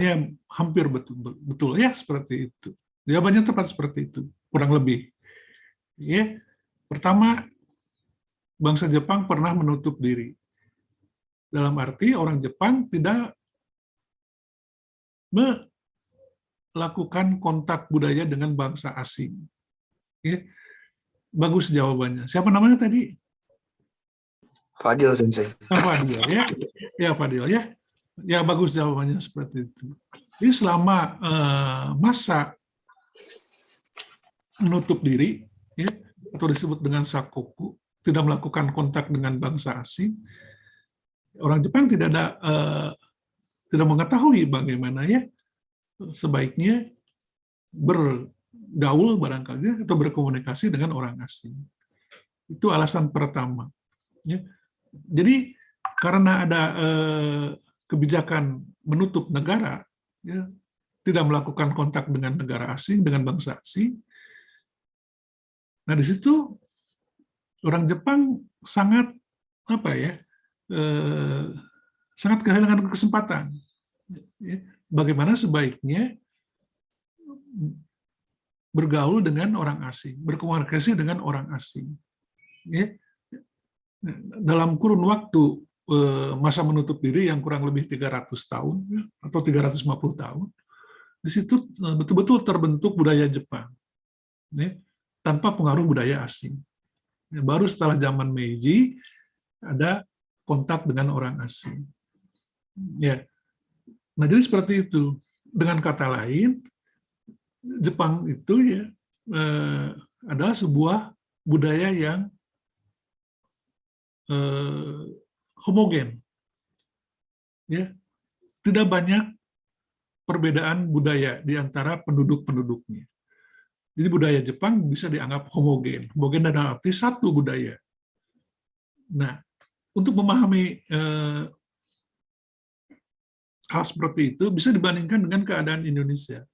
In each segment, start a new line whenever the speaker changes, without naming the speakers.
Ya, hampir betul, betul ya seperti itu. Jawabannya tepat seperti itu, kurang lebih. Ya, pertama, bangsa Jepang pernah menutup diri. Dalam arti orang Jepang tidak melakukan kontak budaya dengan bangsa asing. Ya, bagus jawabannya. Siapa namanya tadi?
Fadil Sensei.
Fadil ya. Ya Fadil ya. Ya bagus jawabannya seperti itu. Jadi selama masa menutup diri, ya, atau disebut dengan sakoku, tidak melakukan kontak dengan bangsa asing, orang Jepang tidak mengetahui bagaimana ya sebaiknya bergaul barangkali atau berkomunikasi dengan orang asing. Itu alasan pertama. Ya. Jadi karena ada kebijakan menutup negara, ya, tidak melakukan kontak dengan negara asing, dengan bangsa asing. Nah di situ orang Jepang sangat sangat kehilangan kesempatan. Ya, bagaimana sebaiknya bergaul dengan orang asing, berkomunikasi dengan orang asing. Ya. Dalam kurun waktu masa menutup diri yang kurang lebih 300 tahun atau 350 tahun, di situ betul-betul terbentuk budaya Jepang, ya, tanpa pengaruh budaya asing. Ya, baru setelah zaman Meiji ada kontak dengan orang asing. Ya, nah jadi seperti itu. Dengan kata lain, Jepang itu ya adalah sebuah budaya yang homogen, ya, tidak banyak perbedaan budaya di antara penduduk-penduduknya. Jadi budaya Jepang bisa dianggap homogen. Homogen dalam arti satu budaya. Nah, untuk memahami hal seperti itu bisa dibandingkan dengan keadaan Indonesia.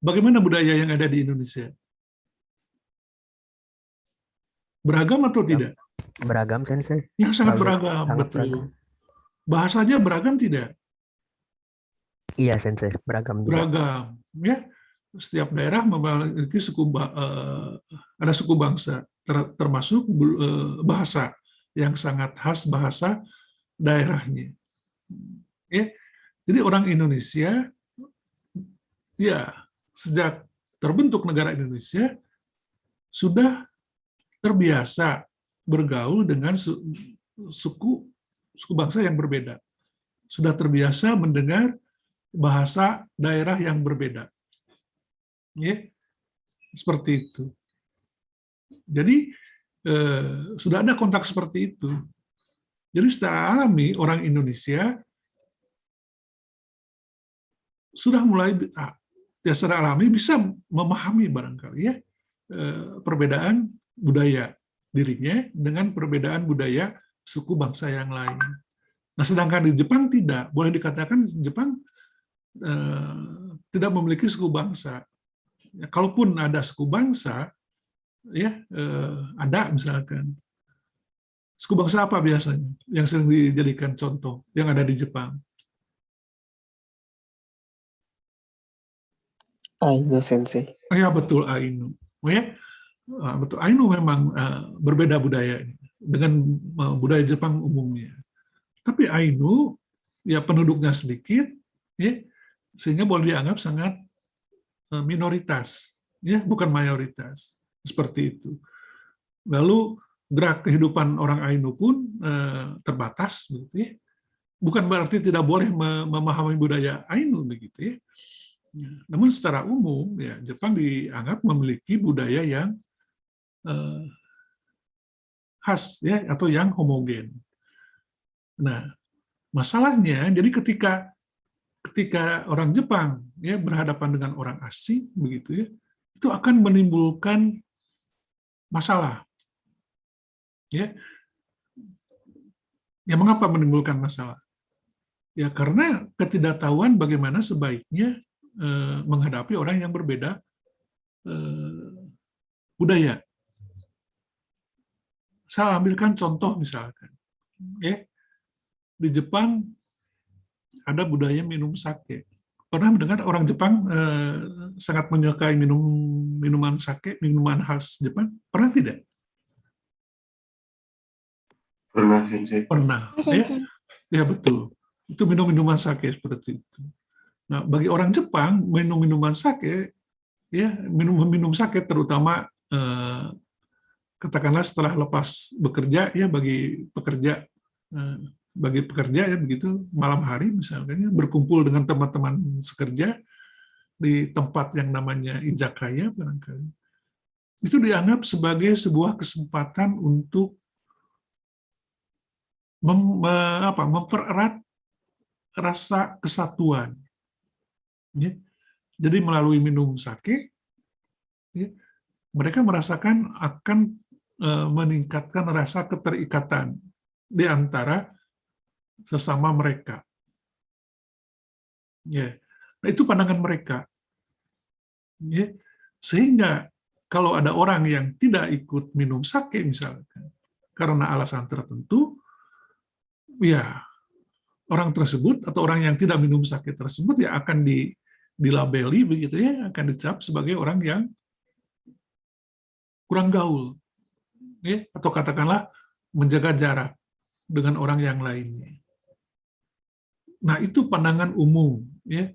Bagaimana budaya yang ada di Indonesia? Beragam atau tidak?
Beragam, Sensei.
Yang sangat beragam,
sangat
betul.
beragam.
Bahasanya beragam tidak?
Iya, Sensei, beragam juga.
Beragam, ya. Setiap daerah memiliki ada suku bangsa, termasuk bahasa yang sangat khas bahasa daerahnya. Ya. Jadi orang Indonesia, ya sejak terbentuk negara Indonesia sudah terbiasa bergaul dengan suku bangsa yang berbeda. Sudah terbiasa mendengar bahasa daerah yang berbeda. Ya, seperti itu. Jadi sudah ada kontak seperti itu. Jadi secara alami orang Indonesia sudah mulai secara alami bisa memahami barangkali ya perbedaan budaya dirinya dengan perbedaan budaya suku bangsa yang lain. Nah, sedangkan di Jepang tidak. Boleh dikatakan Jepang tidak memiliki suku bangsa. Ya, kalaupun ada suku bangsa, ya ada misalkan. Suku bangsa apa biasanya yang sering dijadikan contoh yang ada di Jepang?
Ainu, Sensei.
Ya betul, Ainu. Ya, betul. Ainu memang berbeda budaya dengan budaya Jepang umumnya. Tapi Ainu, ya penduduknya sedikit, ya, sehingga boleh dianggap sangat minoritas, ya, bukan mayoritas, seperti itu. Lalu gerak kehidupan orang Ainu pun terbatas, begitu ya. Bukan berarti tidak boleh memahami budaya Ainu, begitu ya. Namun secara umum, ya, Jepang dianggap memiliki budaya yang khas, ya, atau yang homogen. Nah, masalahnya, jadi ketika orang Jepang ya berhadapan dengan orang asing begitu ya, itu akan menimbulkan masalah. Ya. Ya mengapa menimbulkan masalah? Ya karena ketidaktahuan bagaimana sebaiknya menghadapi orang yang berbeda budaya. Saya ambilkan contoh misalkan, ya, di Jepang ada budaya minum sake. pernah mendengar orang Jepang sangat menyukai minuman sake, minuman khas Jepang? Pernah tidak?
Pernah, Sensei.
Pernah.
Sensei.
Ya betul. Itu minum-minuman sake seperti itu. Nah, bagi orang Jepang, minum minuman sake, ya minum sake terutama katakanlah setelah lepas bekerja, ya bagi pekerja ya begitu malam hari misalnya berkumpul dengan teman-teman sekerja di tempat yang namanya izakaya barangkali. Itu dianggap sebagai sebuah kesempatan untuk mempererat rasa kesatuan. Ya. Jadi melalui minum sake, ya, mereka merasakan akan meningkatkan rasa keterikatan di antara sesama mereka. Ya. Nah, itu pandangan mereka. Ya. Sehingga kalau ada orang yang tidak ikut minum sake misalkan, karena alasan tertentu, ya orang tersebut atau orang yang tidak minum sake tersebut ya akan dilabeli begitu ya, akan dicap sebagai orang yang kurang gaul, ya, atau katakanlah menjaga jarak dengan orang yang lainnya. Nah itu pandangan umum ya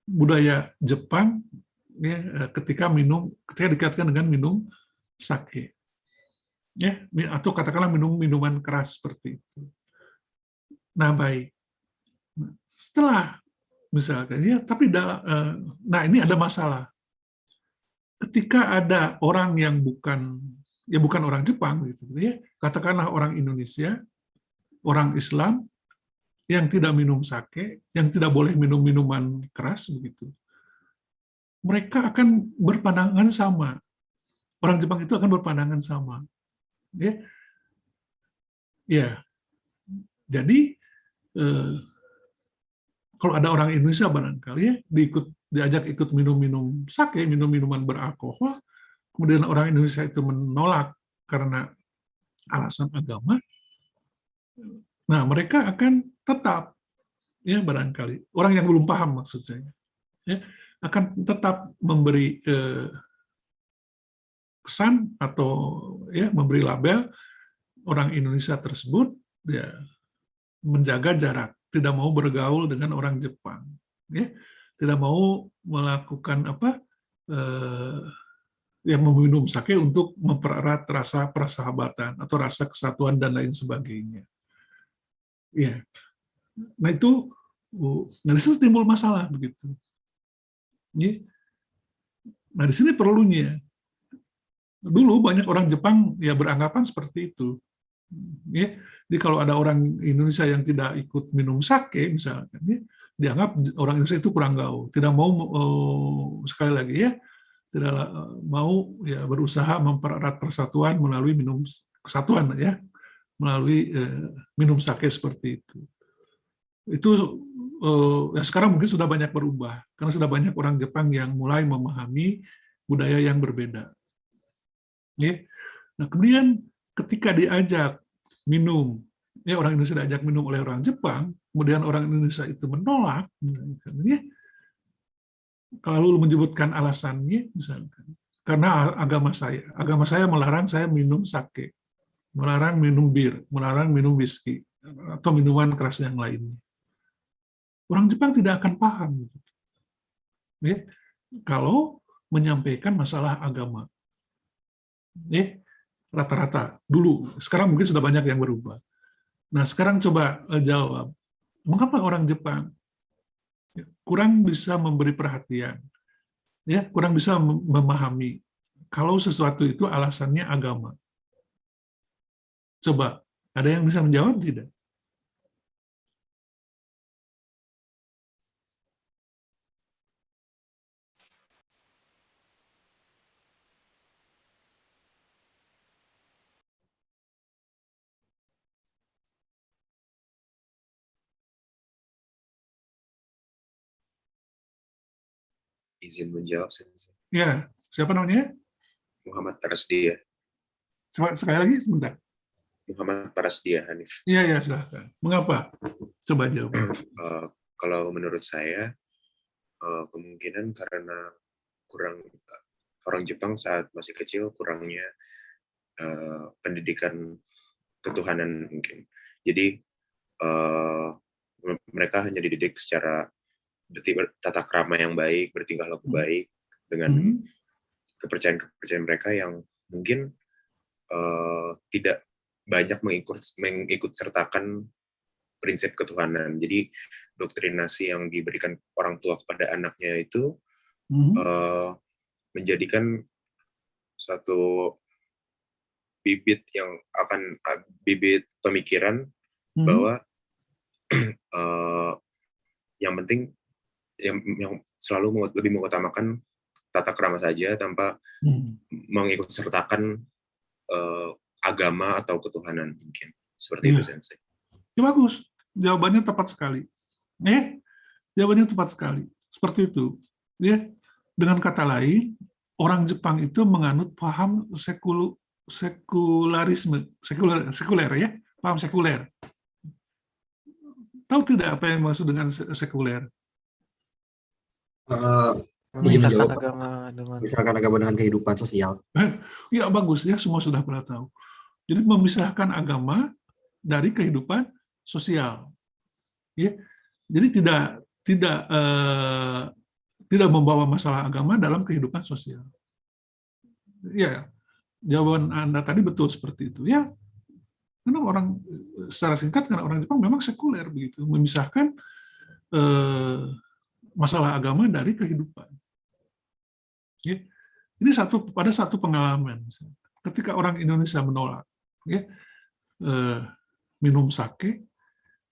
budaya Jepang ya, ketika dikaitkan dengan minum sake, ya, atau katakanlah minum minuman keras seperti itu. Nah baik, setelah misalkan ya, tapi nah ini ada masalah. Ketika ada orang yang bukan orang Jepang gitu ya, katakanlah orang Indonesia, orang Islam yang tidak minum sake, yang tidak boleh minum minuman keras begitu. Mereka akan berpandangan sama. Orang Jepang itu akan berpandangan sama. Ya. Ya. Jadi kalau ada orang Indonesia barangkali ya diajak ikut minum sake, minum minuman beralkohol, kemudian orang Indonesia itu menolak karena alasan agama, nah mereka akan tetap ya barangkali orang yang belum paham maksud saya ya, akan tetap memberi kesan atau ya memberi label orang Indonesia tersebut ya menjaga jarak, tidak mau bergaul dengan orang Jepang, ya, tidak mau melakukan yang meminum sake untuk mempererat rasa persahabatan atau rasa kesatuan dan lain sebagainya. Ya, nah itu dari situ timbul masalah begitu. Ya. Nah di sini perlunya. Dulu banyak orang Jepang ya beranggapan seperti itu. Ya, jadi kalau ada orang Indonesia yang tidak ikut minum sake misalkan, ya, dianggap orang Indonesia itu kurang gaul, tidak mau sekali lagi ya, tidak mau ya berusaha mempererat persatuan melalui minum kesatuan ya, melalui minum sake seperti itu. Itu ya sekarang mungkin sudah banyak berubah karena sudah banyak orang Jepang yang mulai memahami budaya yang berbeda. Ya. Nah kemudian ketika diajak minum, ya orang Indonesia diajak minum oleh orang Jepang, kemudian orang Indonesia itu menolak, ya, kalau menyebutkan alasannya, misalkan, karena agama saya melarang saya minum sake, melarang minum bir, melarang minum whisky, atau minuman keras yang lainnya. Orang Jepang tidak akan paham, ya, kalau menyampaikan masalah agama. Ya, rata-rata dulu, sekarang mungkin sudah banyak yang berubah. Nah, sekarang coba jawab, mengapa orang Jepang kurang bisa memberi perhatian, ya, kurang bisa memahami kalau sesuatu itu alasannya agama? Coba, ada yang bisa menjawab tidak?
Izin menjawab, Sensei.
Ya, siapa namanya?
Muhammad Parasdia.
Coba sekali lagi sebentar.
Muhammad Parasdia, Hanif.
Iya, ya, silahkan. Mengapa? Coba jawab.
kalau menurut saya kemungkinan karena orang Jepang saat masih kecil kurangnya pendidikan ketuhanan mungkin. Jadi mereka hanya dididik secara tata krama yang baik, bertingkah laku baik dengan kepercayaan mereka yang mungkin tidak banyak mengikut sertakan prinsip ketuhanan. Jadi doktrinasi yang diberikan orang tua kepada anaknya itu menjadikan suatu bibit pemikiran bahwa yang penting yang selalu lebih mengutamakan tata krama saja tanpa mengikut sertakan agama atau ketuhanan mungkin. Seperti itu, Sensei.
Ya, bagus. Jawabannya tepat sekali. Jawabannya tepat sekali. Seperti itu. Ya. Dengan kata lain, orang Jepang itu menganut paham sekuler ya, paham sekuler. Tahu tidak apa yang maksud dengan sekuler?
Misalkan agama dengan kehidupan sosial.
Ya, bagus ya, semua sudah pernah tahu. Jadi memisahkan agama dari kehidupan sosial. Ya. Jadi tidak membawa masalah agama dalam kehidupan sosial. Ya, jawaban Anda tadi betul seperti itu. Ya, karena orang secara singkat karena orang Jepang memang sekuler begitu, memisahkan masalah agama dari kehidupan. Ya. Ini pada satu pengalaman, ketika orang Indonesia menolak ya, minum sake,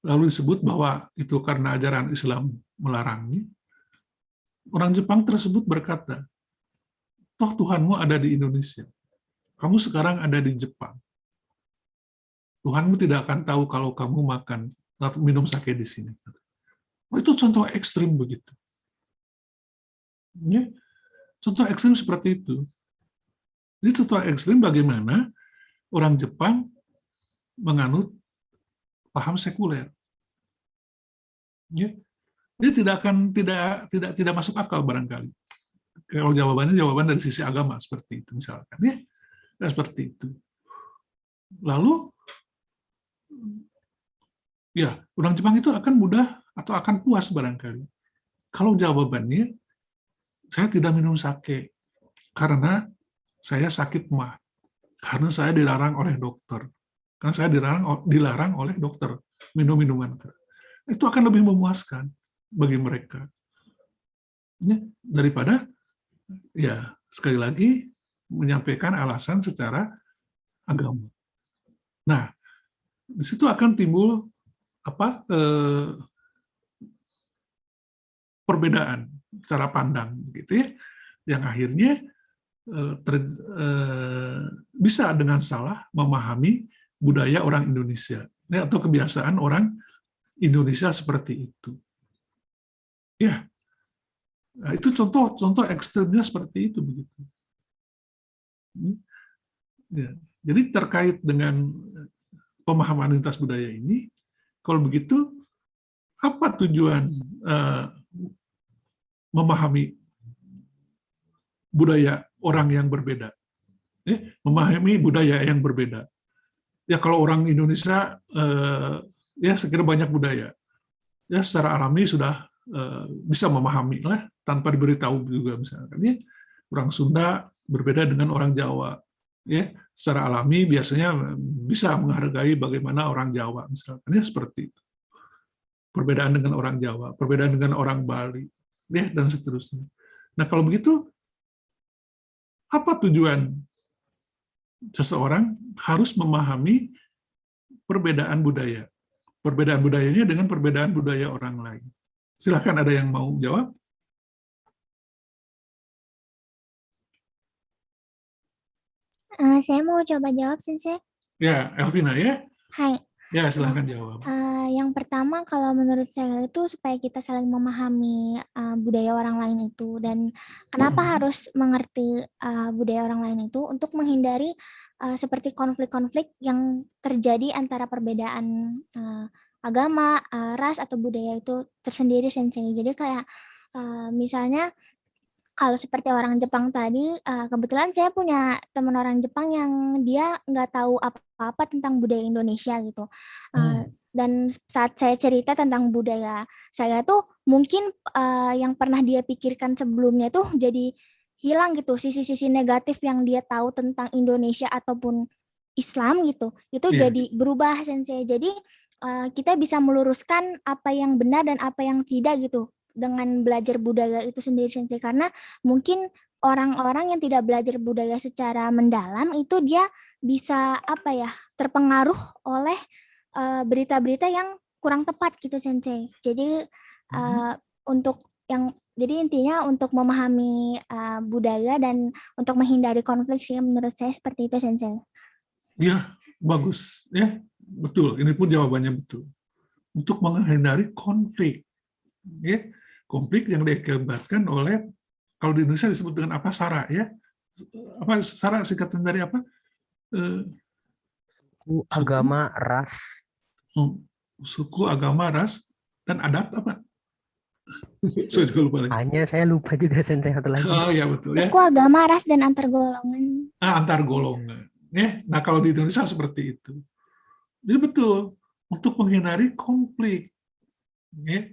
lalu disebut bahwa itu karena ajaran Islam melarangnya. Orang Jepang tersebut berkata, toh Tuhanmu ada di Indonesia, kamu sekarang ada di Jepang. Tuhanmu tidak akan tahu kalau kamu makan atau minum sake di sini. Itu contoh ekstrim begitu. Ya, contoh ekstrim seperti itu. Jadi contoh ekstrim bagaimana orang Jepang menganut paham sekuler. Ya. Dia tidak masuk akal barangkali. Kalau jawaban dari sisi agama seperti itu misalkan ya. Seperti itu. Lalu ya, orang Jepang itu akan mudah atau akan puas barangkali. Kalau jawabannya saya tidak minum sake karena saya sakit mah. Karena saya dilarang oleh dokter. Karena saya dilarang oleh dokter minum minuman keras. Itu akan lebih memuaskan bagi mereka. Ya, daripada ya sekali lagi menyampaikan alasan secara agama. Nah, di situ akan timbul perbedaan cara pandang gitu ya, yang akhirnya bisa dengan salah memahami budaya orang Indonesia ya, atau kebiasaan orang Indonesia seperti itu. Ya, nah, itu contoh ekstrimnya seperti itu begitu. Ya, jadi terkait dengan pemahaman lintas budaya ini, kalau begitu apa tujuan memahami budaya orang yang berbeda? Memahami budaya yang berbeda. Ya kalau orang Indonesia ya sekira banyak budaya, ya secara alami sudah bisa memahami lah tanpa diberitahu juga misalkan ya. Orang Sunda berbeda dengan orang Jawa, ya secara alami biasanya bisa menghargai bagaimana orang Jawa misalkan ya, seperti itu. Perbedaan dengan orang Jawa, perbedaan dengan orang Bali, ya dan seterusnya. Nah kalau begitu apa tujuan seseorang harus memahami perbedaan budaya? Perbedaan budayanya dengan perbedaan budaya orang lain. Silakan, ada yang mau jawab?
Saya mau coba jawab, Sensei.
Ya, Elvina ya?
Hai.
Ya, silakan jawab.
Yang pertama, kalau menurut saya itu supaya kita saling memahami budaya orang lain itu, dan kenapa harus mengerti budaya orang lain itu untuk menghindari seperti konflik-konflik yang terjadi antara perbedaan agama, ras atau budaya itu tersendiri Sensei. Jadi kayak misalnya kalau seperti orang Jepang tadi, kebetulan saya punya teman orang Jepang yang dia nggak tahu apa-apa tentang budaya Indonesia gitu. Dan saat saya cerita tentang budaya saya tuh mungkin yang pernah dia pikirkan sebelumnya tuh jadi hilang gitu, sisi-sisi negatif yang dia tahu tentang Indonesia ataupun Islam gitu, itu
Iya.
jadi berubah Sensei. Jadi kita bisa meluruskan apa yang benar dan apa yang tidak gitu dengan belajar budaya itu sendiri Sensei, karena mungkin orang-orang yang tidak belajar budaya secara mendalam itu dia bisa terpengaruh oleh berita-berita yang kurang tepat gitu Sensei. Jadi jadi intinya untuk memahami budaya dan untuk menghindari konflik sih menurut saya seperti itu Sensei.
Ya, bagus. Ya, betul. Ini pun jawabannya betul. Untuk menghindari konflik. Ya, konflik yang diakibatkan oleh, kalau di Indonesia disebut dengan apa, SARA ya. Apa SARA singkatan dari apa?
Suku, agama, ras.
Suku, agama, ras, dan adat apa? Saya juga lupa lagi.
Hanya saya lupa juga Sensei satu lagi.
Oh ya betul ya.
Suku, agama, ras, dan antar golongan.
Antar golongan. Ya, nah kalau di Indonesia seperti itu. Jadi betul, untuk menghindari konflik. Ya.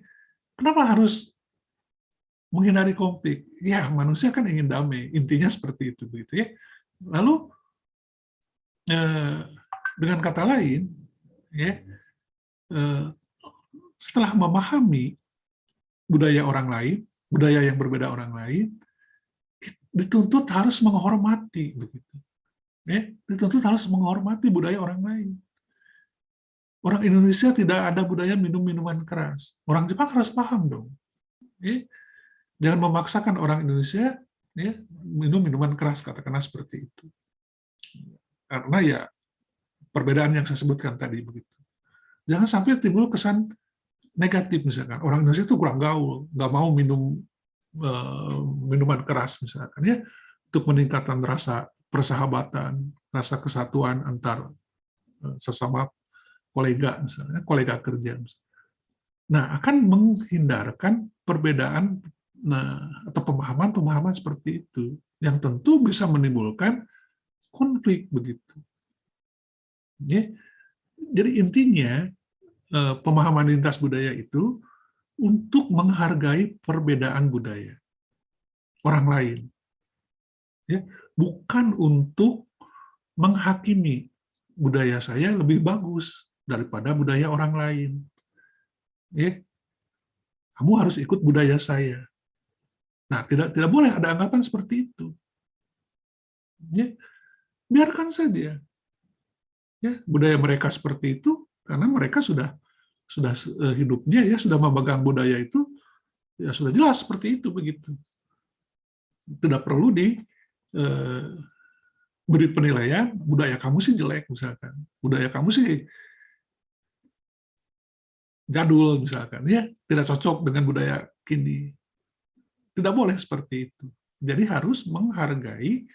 Kenapa harus menghindari konflik? Ya, manusia kan ingin damai. Intinya seperti itu, begitu ya. Lalu dengan kata lain, ya, setelah memahami budaya orang lain, budaya yang berbeda orang lain, dituntut harus menghormati, begitu. Ya, dituntut harus menghormati budaya orang lain. Orang Indonesia tidak ada budaya minum minuman keras. Orang Jepang harus paham dong. Ya, jangan memaksakan orang Indonesia ya, minum minuman keras, katakanlah seperti itu. Karena ya perbedaan yang saya sebutkan tadi begitu. Jangan sampai timbul kesan negatif misalkan orang Indonesia itu kurang gaul, nggak mau minum minuman keras misalkan ya, untuk meningkatkan rasa persahabatan, rasa kesatuan antar sesama kolega misalnya, kolega kerja. Nah, akan menghindarkan perbedaan atau pemahaman-pemahaman seperti itu yang tentu bisa menimbulkan konflik begitu. Ya. Jadi intinya pemahaman lintas budaya itu untuk menghargai perbedaan budaya orang lain, ya, bukan untuk menghakimi budaya saya lebih bagus daripada budaya orang lain. Ya, kamu harus ikut budaya saya. Nah, tidak boleh ada anggapan seperti itu. Ya, biarkan saja. Ya, budaya mereka seperti itu karena mereka sudah hidupnya ya sudah memegang budaya itu ya sudah jelas seperti itu begitu. Tidak perlu beri penilaian budaya kamu sih jelek misalkan, budaya kamu sih jadul misalkan, ya tidak cocok dengan budaya kini. Tidak boleh seperti itu. Jadi harus menghargai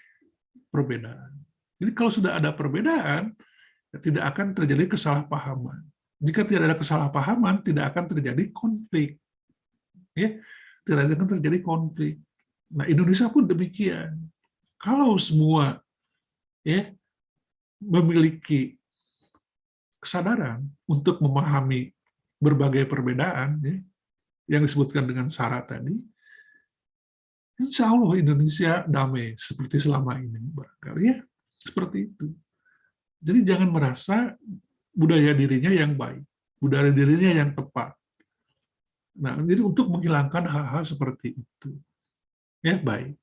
perbedaan. Jadi kalau sudah ada perbedaan, tidak akan terjadi kesalahpahaman. Jika tidak ada kesalahpahaman, tidak akan terjadi konflik. Ya, tidak akan terjadi konflik. Nah, Indonesia pun demikian. Kalau semua ya memiliki kesadaran untuk memahami berbagai perbedaan ya, yang disebutkan dengan SARA tadi, insya Allah Indonesia damai seperti selama ini barangkali ya seperti itu. Jadi jangan merasa budaya dirinya yang baik, budaya dirinya yang tepat. Nah, jadi untuk menghilangkan hal-hal seperti itu, ya baik,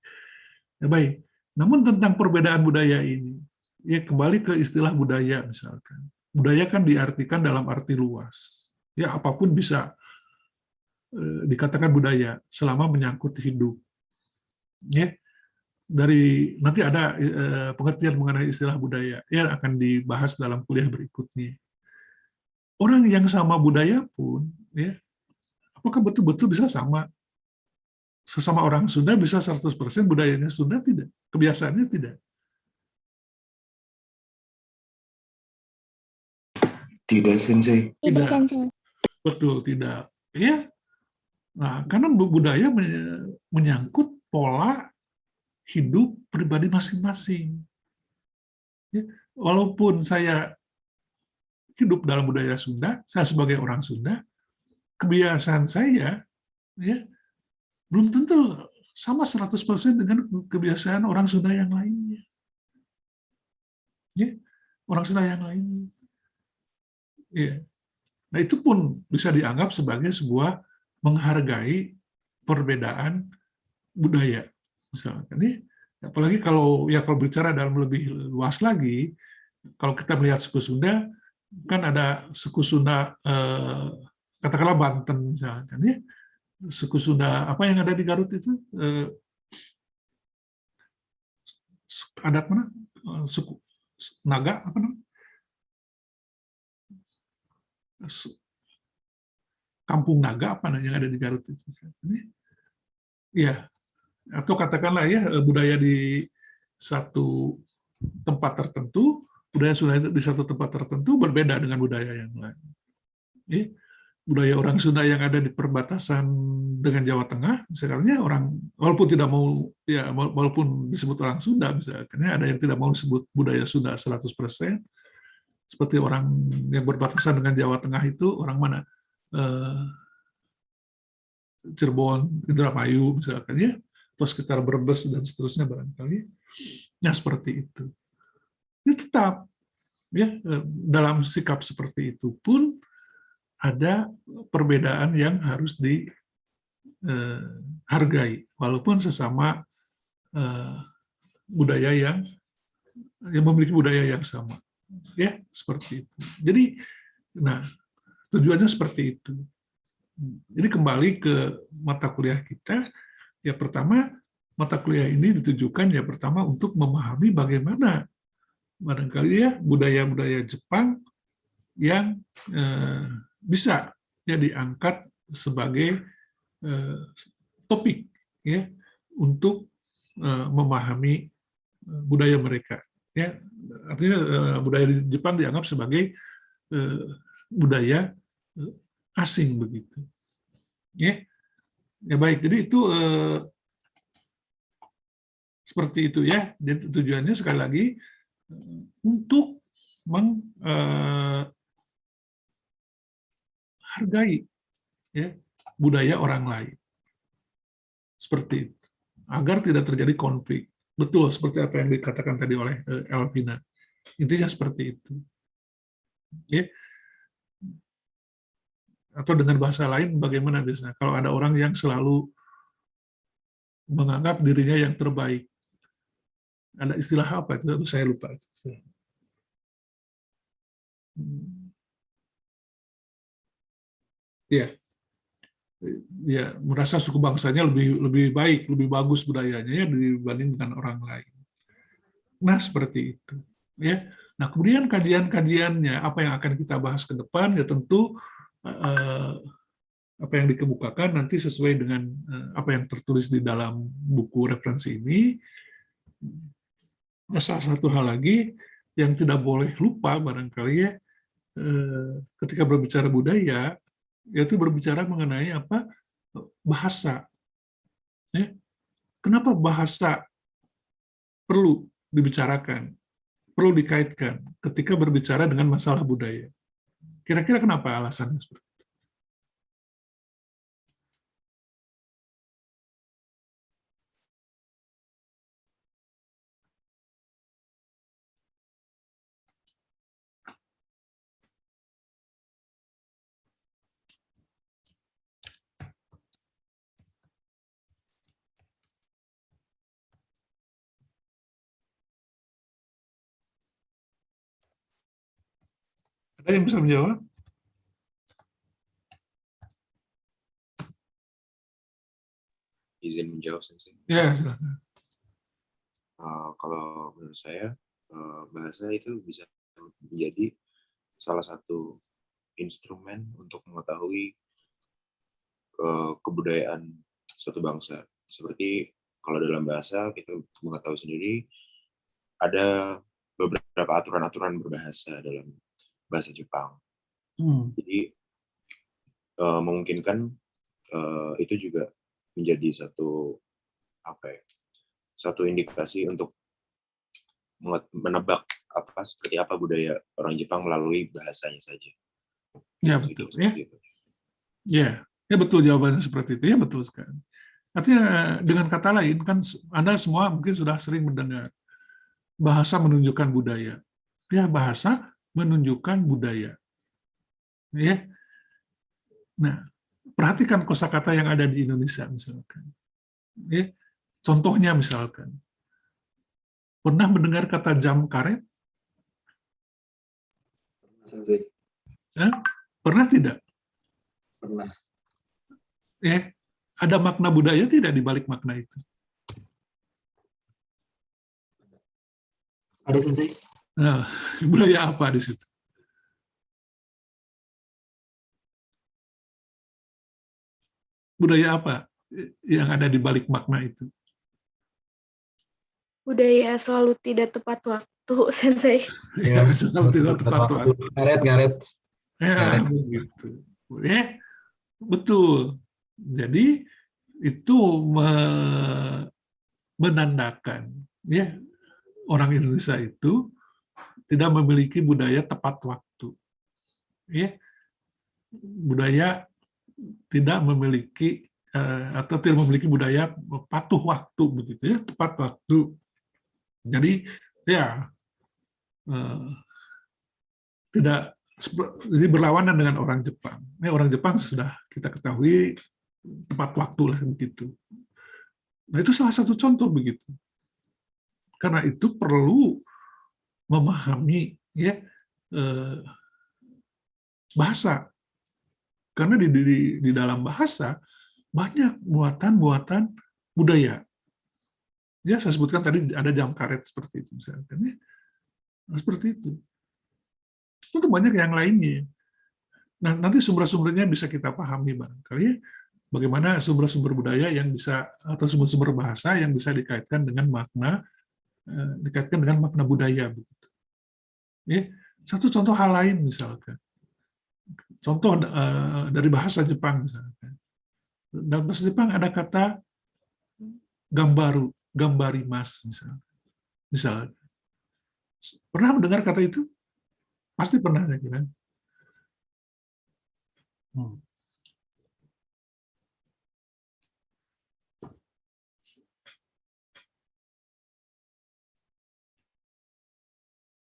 ya baik. Namun tentang perbedaan budaya ini, ya kembali ke istilah budaya misalkan. Budaya kan diartikan dalam arti luas. Ya apapun bisa dikatakan budaya selama menyangkut hidup. Ya, nanti ada pengertian mengenai istilah budaya yang akan dibahas dalam kuliah berikutnya. Orang yang sama budaya pun, ya, apakah betul-betul bisa sama? Sesama orang Sunda bisa 100% budayanya Sunda tidak, kebiasaannya tidak.
Tidak, Sensei.
Tidak Sensei.
Betul, tidak. Ya, nah, karena budaya menyangkut pola hidup pribadi masing-masing. Ya, walaupun saya hidup dalam budaya Sunda, saya sebagai orang Sunda, kebiasaan saya ya belum tentu sama 100% dengan kebiasaan orang Sunda yang lainnya. Ya, orang Sunda yang lainnya. Ya. Nah, itu pun bisa dianggap sebagai sebuah menghargai perbedaan budaya. Misalkan ya, apalagi kalau bicara dalam lebih luas lagi, kalau kita melihat suku Sunda, kan ada suku Sunda katakanlah Banten misalkan ya, suku Sunda apa yang ada di Garut itu adat mana, suku Naga apa namanya, Kampung Naga apa yang ada di Garut itu ya, atau katakanlah ya budaya di satu tempat tertentu, budaya Sunda di satu tempat tertentu berbeda dengan budaya yang lain. Budaya orang Sunda yang ada di perbatasan dengan Jawa Tengah, misalnya orang walaupun tidak mau ya walaupun disebut orang Sunda, misalnya ada yang tidak mau disebut budaya Sunda 100%, seperti orang yang berbatasan dengan Jawa Tengah itu orang mana? Cirebon, Indramayu misalkan ya, atau sekitar Brebes dan seterusnya barangkali. Nah, seperti itu. Ya tetap ya dalam sikap seperti itu pun ada perbedaan yang harus dihargai, walaupun sesama budaya yang memiliki budaya yang sama, ya seperti itu. Jadi, nah tujuannya seperti itu. Jadi kembali ke mata kuliah kita, ya pertama mata kuliah ini ditujukan ya pertama untuk memahami bagaimana barangkali ya budaya-budaya Jepang yang bisa ya diangkat sebagai topik ya untuk memahami budaya mereka ya, artinya budaya di Jepang dianggap sebagai budaya asing begitu ya. Ya baik, jadi itu seperti itu ya. Jadi tujuannya sekali lagi untuk menghargai ya budaya orang lain, seperti itu, agar tidak terjadi konflik. Betul seperti apa yang dikatakan tadi oleh Elvina. Intinya seperti itu. Ya. Atau dengan bahasa lain, bagaimana biasanya kalau ada orang yang selalu menganggap dirinya yang terbaik, ada istilah apa itu? Saya lupa. Ya, ya merasa suku bangsanya lebih baik, lebih bagus budayanya ya dibanding dengan orang lain. Nah seperti itu. Ya. Nah kemudian kajian-kajiannya apa yang akan kita bahas ke depan ya tentu apa yang dikemukakan nanti sesuai dengan apa yang tertulis di dalam buku referensi ini. Salah satu hal lagi yang tidak boleh lupa barangkali ya ketika berbicara budaya, yaitu berbicara mengenai apa bahasa. Ya. Kenapa bahasa perlu dibicarakan, perlu dikaitkan ketika berbicara dengan masalah budaya? Kira-kira kenapa alasannya seperti itu? Ada yang bisa menjawab?
Izin menjawab, Sensei.
Ya, silakan.
Kalau menurut saya, bahasa itu bisa menjadi salah satu instrumen untuk mengetahui kebudayaan suatu bangsa. Seperti kalau dalam bahasa, kita mengetahui sendiri, ada beberapa aturan-aturan berbahasa dalam bahasa Jepang. Jadi memungkinkan itu juga menjadi satu indikasi untuk menebak seperti apa budaya orang Jepang melalui bahasanya saja.
Ya betul, ya.
Seperti itu.
Ya betul jawabannya seperti itu, ya betul sekali. Artinya dengan kata lain kan Anda semua mungkin sudah sering mendengar bahasa menunjukkan budaya. Ya, bahasa menunjukkan budaya. Ya. Nah, perhatikan kosakata yang ada di Indonesia misalkan. Ya. Contohnya misalkan, pernah mendengar kata jam karet?
Sensei.
Pernah tidak?
Pernah.
Ada makna budaya tidak di balik makna itu?
Ada Sensei?
Nah, budaya apa di situ? Budaya apa yang ada di balik makna itu?
Budaya selalu tidak tepat waktu, Sensei.
Ya, tidak tepat waktu.
Ngaret.
Ya, begitu. Ya, betul. Jadi itu menandakan ya orang Indonesia itu tidak memiliki budaya tepat waktu. Ya. Budaya tidak memiliki atau tidak memiliki budaya patuh waktu begitu ya, tepat waktu. Jadi ya tidak jadi berlawanan dengan orang Jepang. Orang Jepang sudah kita ketahui tepat waktu lah begitu. Nah itu salah satu contoh begitu. Karena itu perlu memahami ya bahasa. Karena di dalam bahasa banyak muatan-muatan budaya. Ya saya sebutkan tadi ada jam karet seperti itu misalkan ya. Nah, seperti itu. Itu banyak yang lainnya. Nah, nanti sumber-sumbernya bisa kita pahami barangkali ya. Bagaimana sumber-sumber budaya yang bisa atau sumber-sumber bahasa yang bisa dikaitkan dengan makna budaya begitu. Ya, satu contoh hal lain misalkan. Contoh dari bahasa Jepang misalkan. Dalam bahasa Jepang ada kata gambaru, gambarimas misalnya. Pernah mendengar kata itu? Pasti pernah saya kira.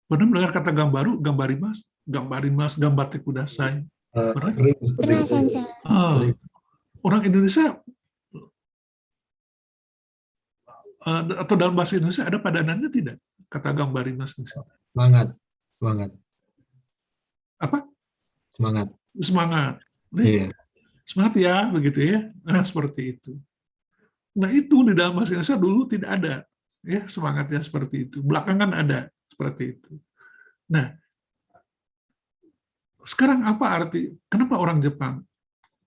Pernah mendengar kata gambaru, gambarimas, gambate kudasai? Pernah?
Pernah, Sensei.
Orang Indonesia atau dalam bahasa Indonesia ada padanannya tidak? Kata gambarimas di sana.
Semangat.
Apa?
Semangat. Iya.
Semangat ya, begitu ya. Nah, seperti itu. Nah, itu di dalam bahasa Indonesia dulu tidak ada. Ya, semangatnya seperti itu. Belakangan ada seperti itu. Nah, sekarang apa arti, kenapa orang Jepang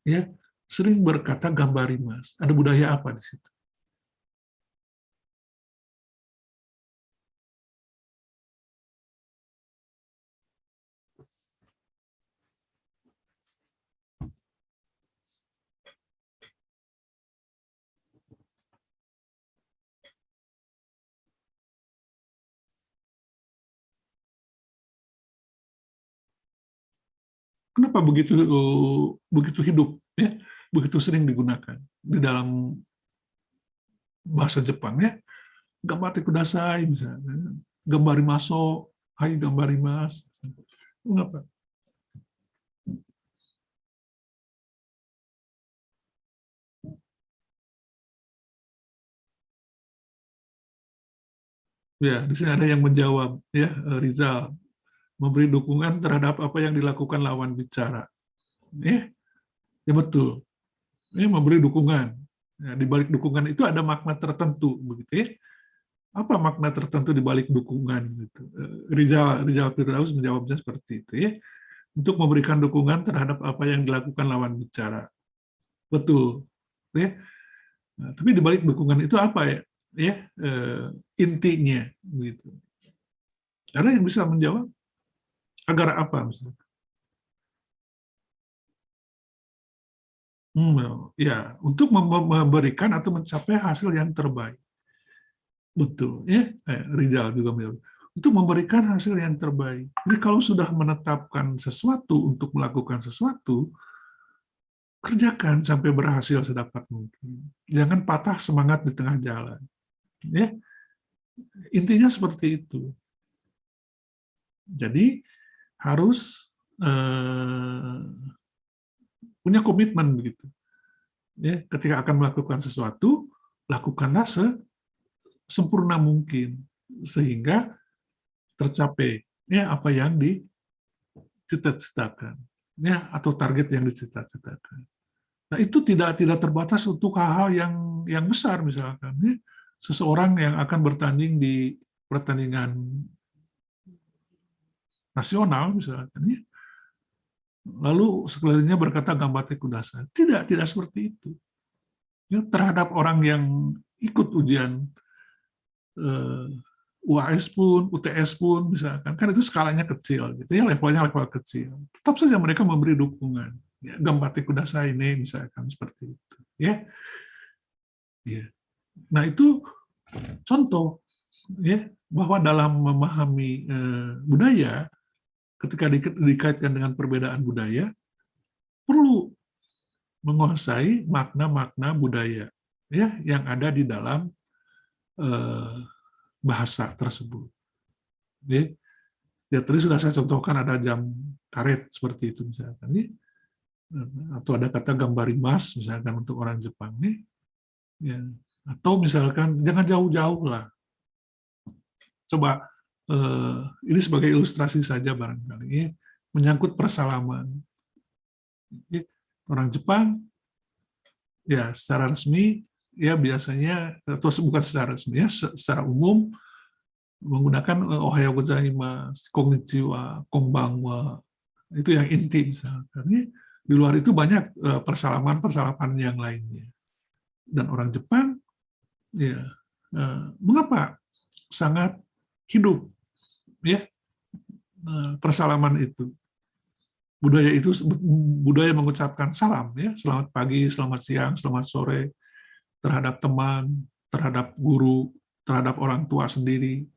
ya sering berkata gambarimas? Ada budaya apa di situ? Kenapa begitu hidup ya, begitu sering digunakan di dalam bahasa Jepang ya? Gambate kudasai misalnya, gambarimaso, hai gambarimas. Mengapa? Ya, di sini ada yang menjawab ya, Rizal, memberi dukungan terhadap apa yang dilakukan lawan bicara. Ya betul. Memberi dukungan. Ya, di balik dukungan itu ada makna tertentu, begitu ya. Apa makna tertentu di balik dukungan? Gitu. Rizal Firdaus menjawabnya seperti itu ya. Untuk memberikan dukungan terhadap apa yang dilakukan lawan bicara. Betul. Ya. Nah, tapi di balik dukungan itu apa ya? Intinya, gitu. Ada yang bisa menjawab? Agar apa misalnya? Ya, untuk memberikan atau mencapai hasil yang terbaik. Betul, ya. Rizal juga bilang, untuk memberikan hasil yang terbaik. Jadi kalau sudah menetapkan sesuatu untuk melakukan sesuatu, kerjakan sampai berhasil sedapat mungkin. Jangan patah semangat di tengah jalan. Ya, intinya seperti itu. Jadi harus punya komitmen begitu. Ya, ketika akan melakukan sesuatu, lakukanlah sempurna mungkin sehingga tercapai ya apa yang dicita-citakan ya atau target yang dicita-citakan. Nah, itu tidak terbatas untuk hal-hal yang besar misalkan ya. Seseorang yang akan bertanding di pertandingan nasional misalkan ya. Lalu sekelilingnya berkata gambate kudasai. Tidak seperti itu. Ya, terhadap orang yang ikut ujian UAS pun, UTS pun, misalkan, kan itu skalanya kecil, gitu ya, levelnya level kecil. Tetap saja mereka memberi dukungan. Ya, gambate kudasai ini, misalkan seperti itu. Ya, ya. Nah itu contoh, ya, bahwa dalam memahami budaya, ketika dikaitkan dengan perbedaan budaya, perlu menguasai makna-makna budaya, ya, yang ada di dalam bahasa tersebut. Ya, tadi sudah saya contohkan ada jam karet seperti itu misalkan, atau ada kata gambarimas misalkan untuk orang Jepang, ya. Atau misalkan jangan jauh-jauh lah. Coba ini sebagai ilustrasi saja barangkali, menyangkut persalaman. Orang Jepang, ya secara resmi ya biasanya, atau bukan secara resmi ya, secara umum menggunakan ohayo gozaimasu, konnichiwa, konbanwa, itu yang inti misalkan. Di luar itu banyak persalaman yang lainnya. Dan orang Jepang, ya mengapa sangat hidup ya persalaman itu. Budaya mengucapkan salam ya, selamat pagi, selamat siang, selamat sore terhadap teman, terhadap guru, terhadap orang tua sendiri.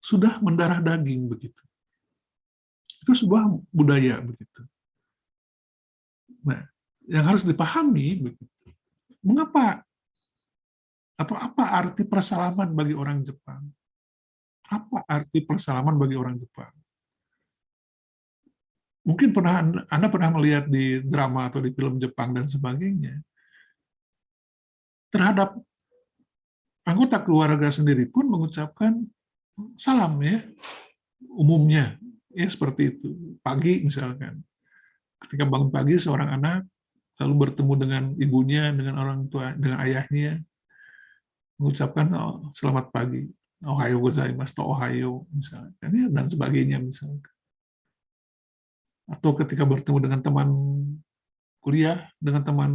Sudah mendarah daging begitu. Itu sebuah budaya begitu. Nah, yang harus dipahami begitu. Mengapa atau apa arti persalaman bagi orang Jepang? Apa arti persalaman bagi orang Jepang? Mungkin Anda pernah melihat di drama atau di film Jepang dan sebagainya. Terhadap anggota keluarga sendiri pun mengucapkan salam ya, umumnya ya seperti itu. Pagi misalkan, ketika bangun pagi seorang anak lalu bertemu dengan ibunya, dengan orang tua, dengan ayahnya, mengucapkan selamat pagi, ohayo gozaimasu, atau ohayo misalkan ya, dan sebagainya misalkan. Atau ketika bertemu dengan teman kuliah, dengan teman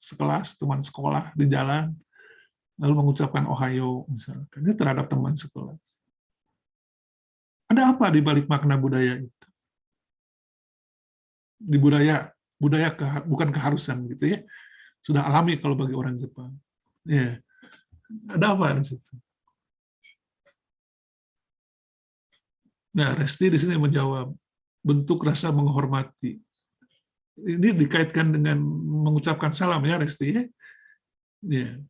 sekelas, teman sekolah di jalan, lalu mengucapkan ohayo misalkan terhadap teman sekelas. Ada apa di balik makna budaya itu? Di budaya bukan keharusan gitu ya. Sudah alami kalau bagi orang Jepang. Ya. Ada apa di situ? Nah, Resti di sini menjawab, bentuk rasa menghormati. Ini dikaitkan dengan mengucapkan salam ya, Resti ya. Ya.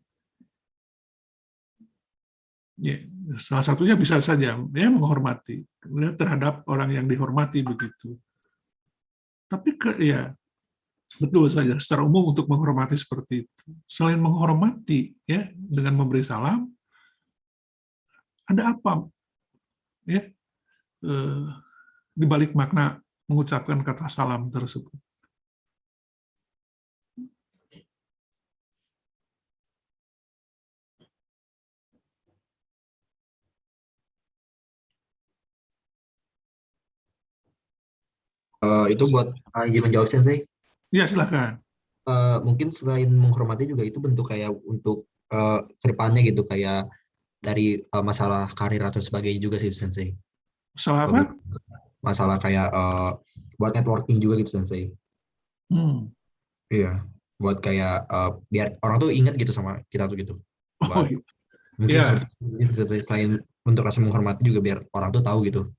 Ya, salah satunya bisa saja ya menghormati terhadap orang yang dihormati begitu. Tapi ya betul saja secara umum untuk menghormati seperti itu. Selain menghormati ya dengan memberi salam, ada apa ya di balik makna mengucapkan kata salam tersebut?
Itu buat izin menjawab Sensei.
Ya, silakan.
Mungkin selain menghormati juga itu bentuk kayak untuk kedepannya gitu, kayak dari masalah karir atau sebagainya juga sih Sensei.
Masalah apa?
Masalah kayak buat networking juga gitu Sensei.
Hmm.
Iya, buat kayak biar orang tuh ingat gitu sama kita tuh gitu.
Oh,
Buat mungkin
iya,
seperti itu, selain untuk rasa menghormati juga biar orang tuh tahu gitu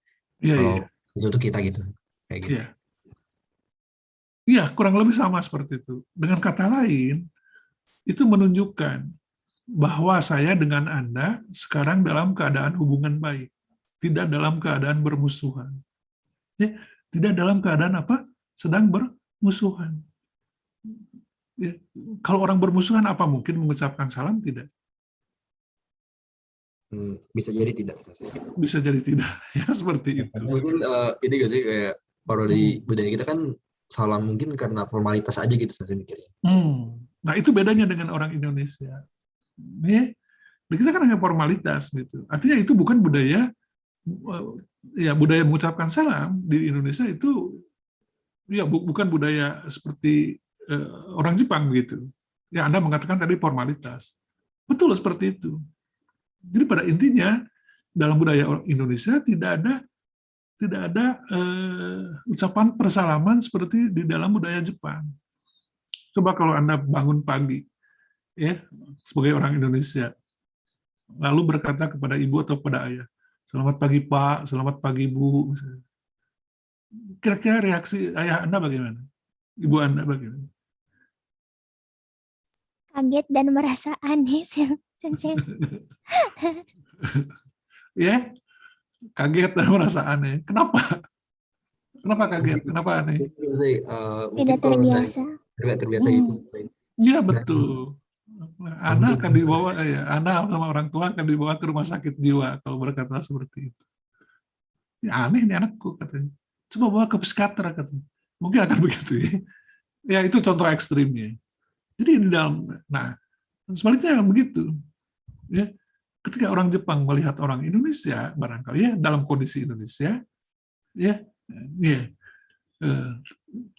iya, iya,
kalau itu tuh kita gitu, kayak gitu.
iya. Iya, kurang lebih sama seperti itu. Dengan kata lain, itu menunjukkan bahwa saya dengan Anda sekarang dalam keadaan hubungan baik, tidak dalam keadaan bermusuhan. Ya, tidak dalam keadaan apa? Sedang bermusuhan. Ya, kalau orang bermusuhan apa mungkin mengucapkan salam? Tidak.
Bisa jadi tidak sih.
Bisa jadi tidak. Ya, seperti itu.
Mungkin ini gak sih kayak kalau di budaya kita kan salam mungkin karena formalitas aja gitu saya mikirnya.
Nah, itu bedanya dengan orang Indonesia. Ya, kita kan hanya formalitas gitu. Artinya itu bukan budaya, ya budaya mengucapkan salam di Indonesia itu ya bukan budaya seperti orang Jepang gitu. Ya Anda mengatakan tadi formalitas. Betul seperti itu. Jadi pada intinya dalam budaya Indonesia tidak ada ucapan persalaman seperti di dalam budaya Jepang. Coba kalau Anda bangun pagi ya sebagai orang Indonesia lalu berkata kepada ibu atau pada ayah, "Selamat pagi Pak, selamat pagi Bu." Kira-kira reaksi ayah Anda bagaimana? Ibu Anda bagaimana?
Kaget dan merasa aneh sih, Sensei.
Ya, kaget dan merasa aneh. Kenapa? Kenapa kaget? Kenapa aneh?
Mungkin
Tidak
kalau dari
terbiasa.
tidak terbiasa gitu.
Ya
Dan
betul. Anda akan dibawa, ya, Anda sama orang tua akan dibawa ke rumah sakit jiwa kalau berkata seperti itu. Ya, aneh nih anakku katanya. Coba bawa ke psikiater katanya. Mungkin akan begitu ya. Ya itu contoh ekstrimnya. Jadi di dalam, nah sebaliknya begitu. Ya, ketika orang Jepang melihat orang Indonesia, barangkali ya dalam kondisi Indonesia, ya, ya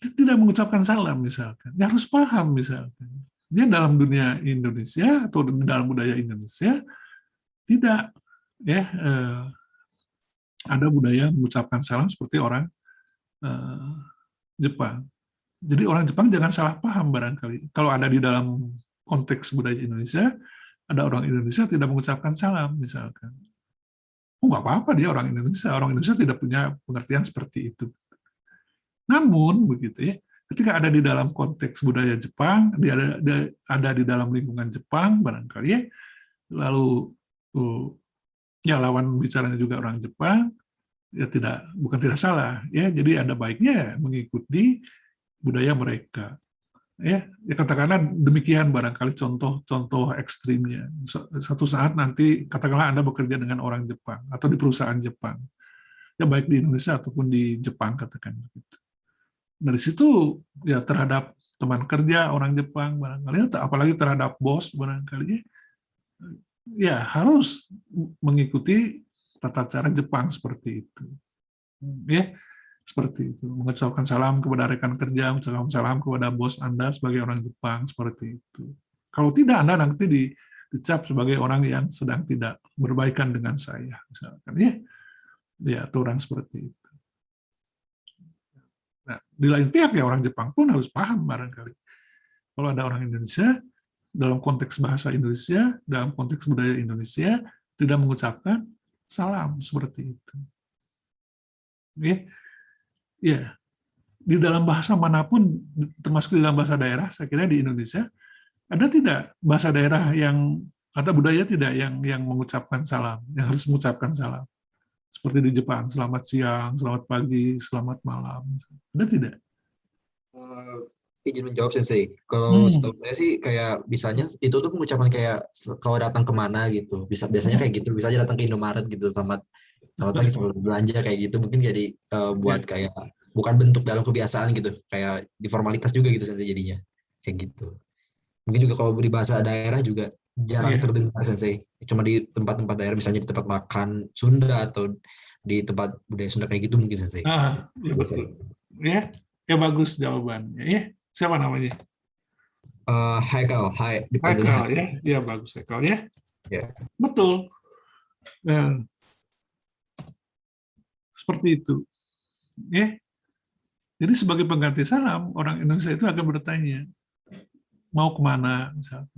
tidak mengucapkan salam misalkan, ya harus paham misalkan. Dia dalam dunia Indonesia atau dalam budaya Indonesia tidak ya ada budaya mengucapkan salam seperti orang Jepang. Jadi orang Jepang jangan salah paham barangkali. Kalau ada di dalam konteks budaya Indonesia, ada orang Indonesia tidak mengucapkan salam misalkan. Oh nggak apa-apa dia orang Indonesia. Orang Indonesia tidak punya pengertian seperti itu. Namun begitu ya, ketika ada di dalam konteks budaya Jepang, dia ada di dalam lingkungan Jepang barangkali ya, lalu ya lawan bicaranya juga orang Jepang, ya bukan tidak salah ya. Jadi ada baiknya ya mengikuti budaya mereka. Ya katakanlah demikian barangkali contoh ekstrimnya. Satu saat nanti katakanlah Anda bekerja dengan orang Jepang atau di perusahaan Jepang. Ya baik di Indonesia ataupun di Jepang katakan begitu. Dari situ ya terhadap teman kerja orang Jepang barangkali, apalagi terhadap bos barangkali, ya harus mengikuti tata cara Jepang seperti itu. Ya, seperti itu. Mengucapkan salam kepada rekan kerja, mengucapkan salam kepada bos Anda sebagai orang Jepang seperti itu. Kalau tidak, Anda nanti dicap sebagai orang yang sedang tidak berbaikan dengan saya, misalkan ya aturan seperti itu. Nah, di lain pihak ya orang Jepang pun harus paham barangkali. Kalau ada orang Indonesia, dalam konteks bahasa Indonesia, dalam konteks budaya Indonesia, tidak mengucapkan salam seperti itu. Ya, di dalam bahasa manapun, termasuk di dalam bahasa daerah, saya kira di Indonesia, ada tidak bahasa daerah yang, atau budaya tidak yang mengucapkan salam, yang harus mengucapkan salam? Seperti di Jepang, selamat siang, selamat pagi, selamat malam. Ada tidak?
Izin menjawab Sensei. Kalau setahu saya sih kayak bisanya itu tuh pengucapan kayak kalau datang kemana gitu. Biasanya kayak gitu. Bisa aja datang ke Indomaret gitu. Selamat pagi, selamat belanja kayak gitu. Mungkin jadi buat kayak bukan bentuk dalam kebiasaan gitu. Kayak di formalitas juga gitu Sensei jadinya. Kayak gitu. Mungkin juga kalau di bahasa daerah juga jarang terdengar Sensei. Cuma di tempat-tempat daerah, misalnya di tempat makan Sunda atau di tempat budaya Sunda kayak gitu mungkin Sensei.
Ya betul. Ya bagus jawabannya. Ya, siapa namanya?
Haikal,
Haikal ya. Ya bagus Haikal ya. Betul. Seperti itu. Ya. Jadi sebagai pengganti salam, orang Indonesia itu akan bertanya, mau kemana? Misalnya.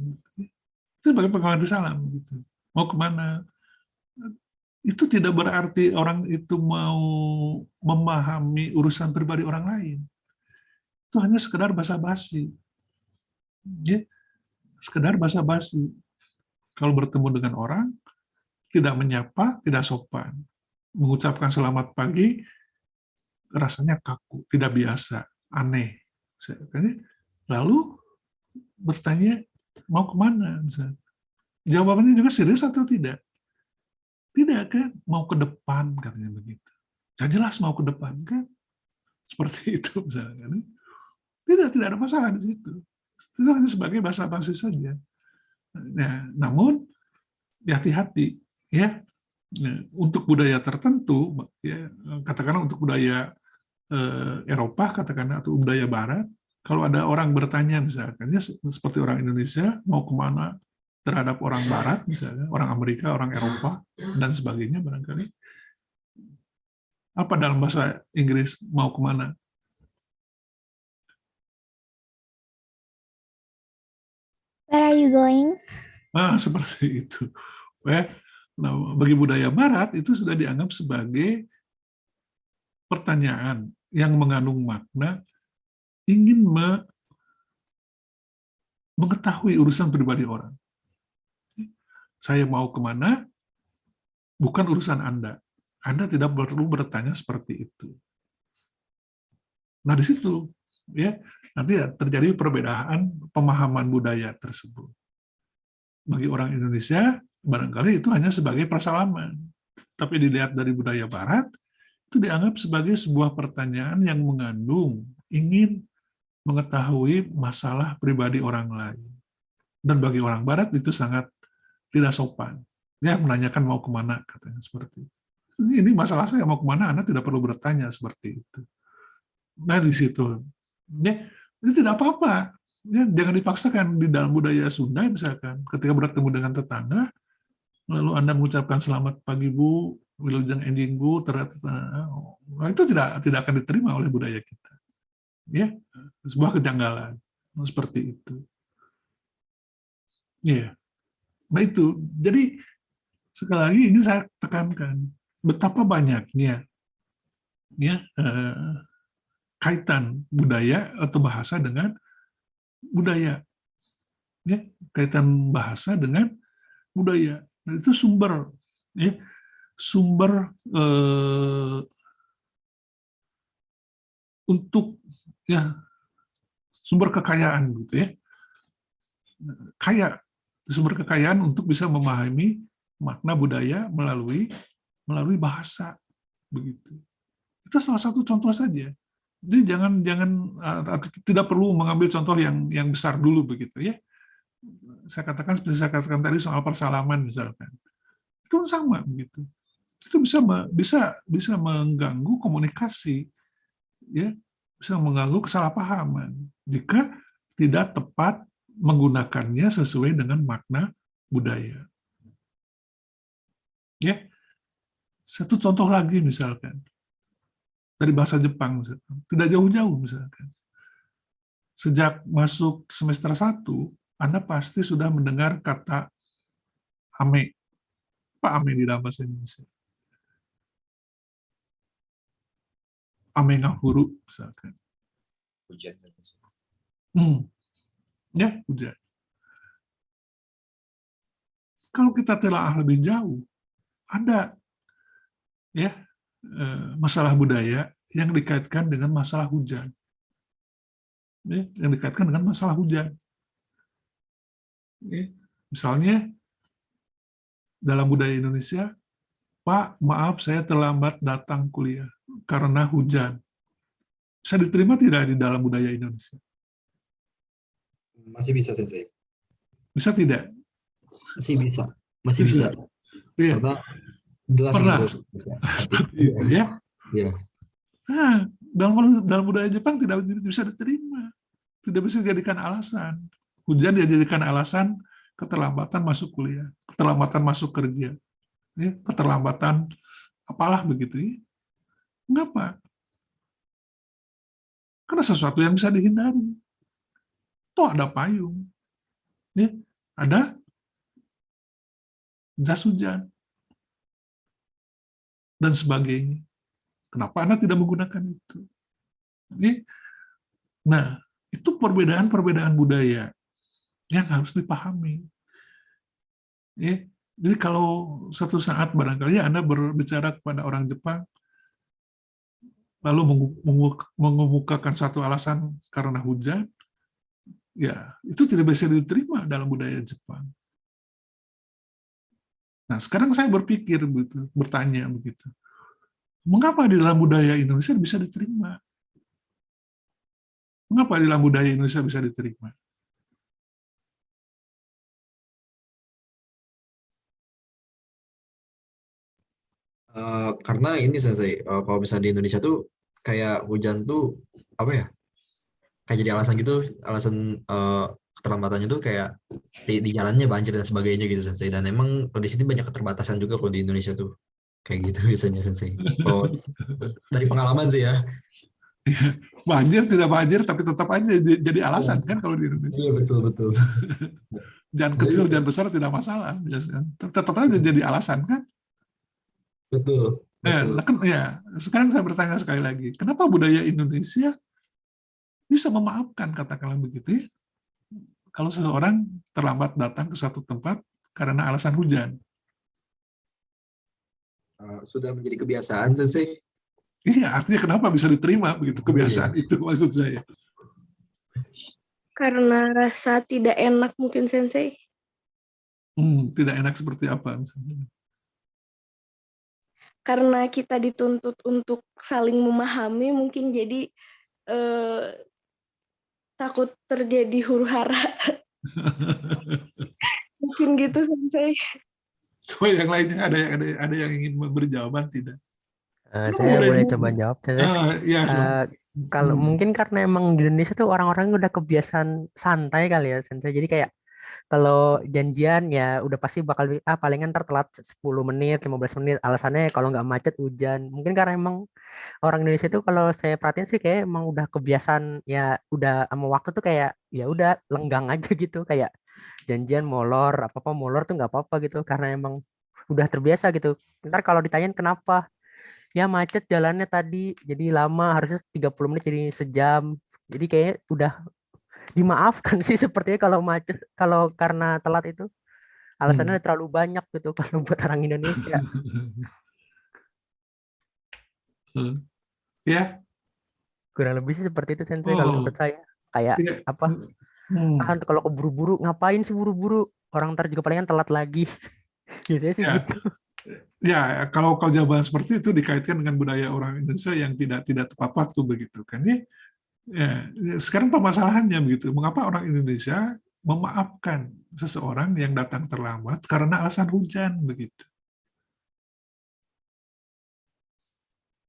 Itu sebagai pengganti salam. Gitu. Mau kemana? Itu tidak berarti orang itu mau memahami urusan pribadi orang lain. Itu hanya sekedar basa-basi. Ya, sekedar basa-basi. Kalau bertemu dengan orang, tidak menyapa, tidak sopan. Mengucapkan selamat pagi, rasanya kaku, tidak biasa, aneh. Lalu bertanya, mau kemana? Misalnya. Jawabannya juga serius atau tidak? Tidak kan? Mau ke depan, katanya begitu. Ya jelas mau ke depan kan? Seperti itu misalnya. Tidak ada masalah di situ. Itu hanya sebagai basa-basi saja. Nah, namun hati-hati ya. Untuk budaya tertentu, ya, katakanlah untuk budaya Eropa, katakanlah atau budaya Barat, kalau ada orang bertanya misalkan, ya, seperti orang Indonesia mau kemana terhadap orang Barat, misalnya orang Amerika, orang Eropa dan sebagainya barangkali, apa dalam bahasa Inggris mau kemana?
Where are you going?
Seperti itu. Nah, bagi budaya Barat itu sudah dianggap sebagai pertanyaan yang mengandung makna ingin mengetahui urusan pribadi orang. Saya mau kemana, bukan urusan Anda. Anda tidak perlu bertanya seperti itu. Nah, di situ ya nanti terjadi perbedaan pemahaman budaya tersebut. Bagi orang Indonesia, barangkali itu hanya sebagai persalaman. Tapi dilihat dari budaya Barat, itu dianggap sebagai sebuah pertanyaan yang mengandung ingin mengetahui masalah pribadi orang lain. Dan bagi orang Barat itu sangat tidak sopan. Ya, menanyakan mau kemana, katanya seperti itu. Ini masalah saya mau kemana, Anda tidak perlu bertanya seperti itu. Nah, di situ. Ya, itu tidak apa-apa. Ya, jangan dipaksakan di dalam budaya Sunda, misalkan, ketika bertemu dengan tetangga, lalu Anda mengucapkan selamat pagi Bu, wilujeng enjing Bu, nah, itu tidak akan diterima oleh budaya kita. Ya, sebuah kejanggalan seperti itu. Ya, nah itu. Jadi sekali lagi ini saya tekankan betapa banyaknya ya kaitan budaya atau bahasa dengan budaya, ya, kaitan bahasa dengan budaya. Dan itu sumber, ya, sumber untuk ya sumber kekayaan gitu ya, kaya sumber kekayaan untuk bisa memahami makna budaya melalui bahasa begitu. Itu salah satu contoh saja. Jadi jangan tidak perlu mengambil contoh yang besar dulu begitu ya. Saya katakan seperti saya katakan tadi soal persalaman misalkan. Itu sama begitu. Itu bisa mengganggu komunikasi ya, bisa mengganggu kesalahpahaman jika tidak tepat menggunakannya sesuai dengan makna budaya. Ya. Satu contoh lagi misalkan dari bahasa Jepang misalkan. Tidak jauh-jauh misalkan. Sejak masuk semester 1, Anda pasti sudah mendengar kata ame. Apa ame di dalam bahasa Indonesia? Ame ngahuru misalkan.
Hujan.
Ya, hujan. Kalau kita telaah lebih jauh, ada ya masalah budaya yang dikaitkan dengan masalah hujan. Ya, yang dikaitkan dengan masalah hujan. Ya, misalnya dalam budaya Indonesia, Pak, maaf saya terlambat datang kuliah karena hujan. Bisa diterima tidak di dalam budaya Indonesia?
Masih bisa, Sensei.
Bisa tidak?
Masih bisa.
Iya.
Karena jelas
Pernah.
gitu.
Seperti itu ya.
Iya.
Nah, dalam budaya Jepang tidak bisa diterima. Tidak bisa dijadikan alasan. Hujan dijadikan alasan keterlambatan masuk kuliah, keterlambatan masuk kerja, ya, keterlambatan apalah begitu ya. Mengapa? Karena sesuatu yang bisa dihindari. Toh ada payung. Ya, ada jas hujan. Dan sebagainya. Kenapa Anda tidak menggunakan itu? Nah, itu perbedaan-perbedaan budaya yang harus dipahami. Jadi kalau suatu saat barangkali Anda berbicara kepada orang Jepang, lalu mengemukakan satu alasan karena hujan, ya itu tidak bisa diterima dalam budaya Jepang. Nah, sekarang saya berpikir begitu, bertanya begitu. Mengapa di dalam budaya Indonesia bisa diterima? Mengapa di dalam budaya Indonesia bisa diterima?
Karena ini Sensei, kalau misalnya di Indonesia tuh kayak hujan tuh apa ya? Kayak jadi alasan gitu, alasan keterlambatannya tuh kayak di jalannya banjir dan sebagainya gitu Sensei. Dan emang di sini banyak keterbatasan juga kalau di Indonesia tuh kayak gitu biasanya Sensei. Kalau dari pengalaman sih ya.
Banjir tidak banjir, tapi tetap aja jadi alasan kan kalau di Indonesia.
Iya betul.
Hujan kecil, hujan besar tidak masalah, biasanya. Tetap aja jadi alasan kan.
Betul.
Nah, kan, ya, sekarang saya bertanya sekali lagi, kenapa budaya Indonesia bisa memaafkan, katakanlah begitu ya, kalau seseorang terlambat datang ke suatu tempat karena alasan hujan?
Sudah menjadi kebiasaan Sensei.
Iya, artinya kenapa bisa diterima begitu kebiasaan itu, maksud saya.
Karena rasa tidak enak mungkin Sensei.
Tidak enak seperti apa misalnya?
Karena kita dituntut untuk saling memahami, mungkin jadi takut terjadi huru-hara. Mungkin gitu Sensei.
Coba yang lainnya ada yang ingin memberi jawaban tidak?
Saya boleh coba jawab.
Ya,
Kalau mungkin karena emang di Indonesia tuh orang-orang udah kebiasaan santai kali ya, Sensei. Jadi kayak kalau janjian ya udah pasti bakal palingan telat 10 menit, 15 menit. Alasannya kalau nggak macet hujan. Mungkin karena emang orang Indonesia itu kalau saya perhatiin sih kayak emang udah kebiasaan ya udah sama waktu tuh kayak ya udah lenggang aja gitu, kayak janjian molor apa-apa molor tuh nggak apa-apa gitu karena emang udah terbiasa gitu. Ntar kalau ditanyain kenapa? Ya macet jalannya tadi jadi lama, harusnya 30 menit jadi sejam. Jadi kayak udah dimaafkan sih sepertinya kalau macet, kalau karena telat itu alasannya terlalu banyak gitu kalau buat orang Indonesia.
Ya.
Kurang lebih sih seperti itu Sensei kalau menurut saya. Kayak apa? Kalau keburu-buru ngapain sih buru-buru? Orang ntar juga palingan telat lagi. Biasanya sih gitu.
Ya, kalau jawaban seperti itu dikaitkan dengan budaya orang Indonesia yang tidak tepat waktu begitu kan ya. Sekarang permasalahannya begitu, mengapa orang Indonesia memaafkan seseorang yang datang terlambat karena alasan hujan begitu?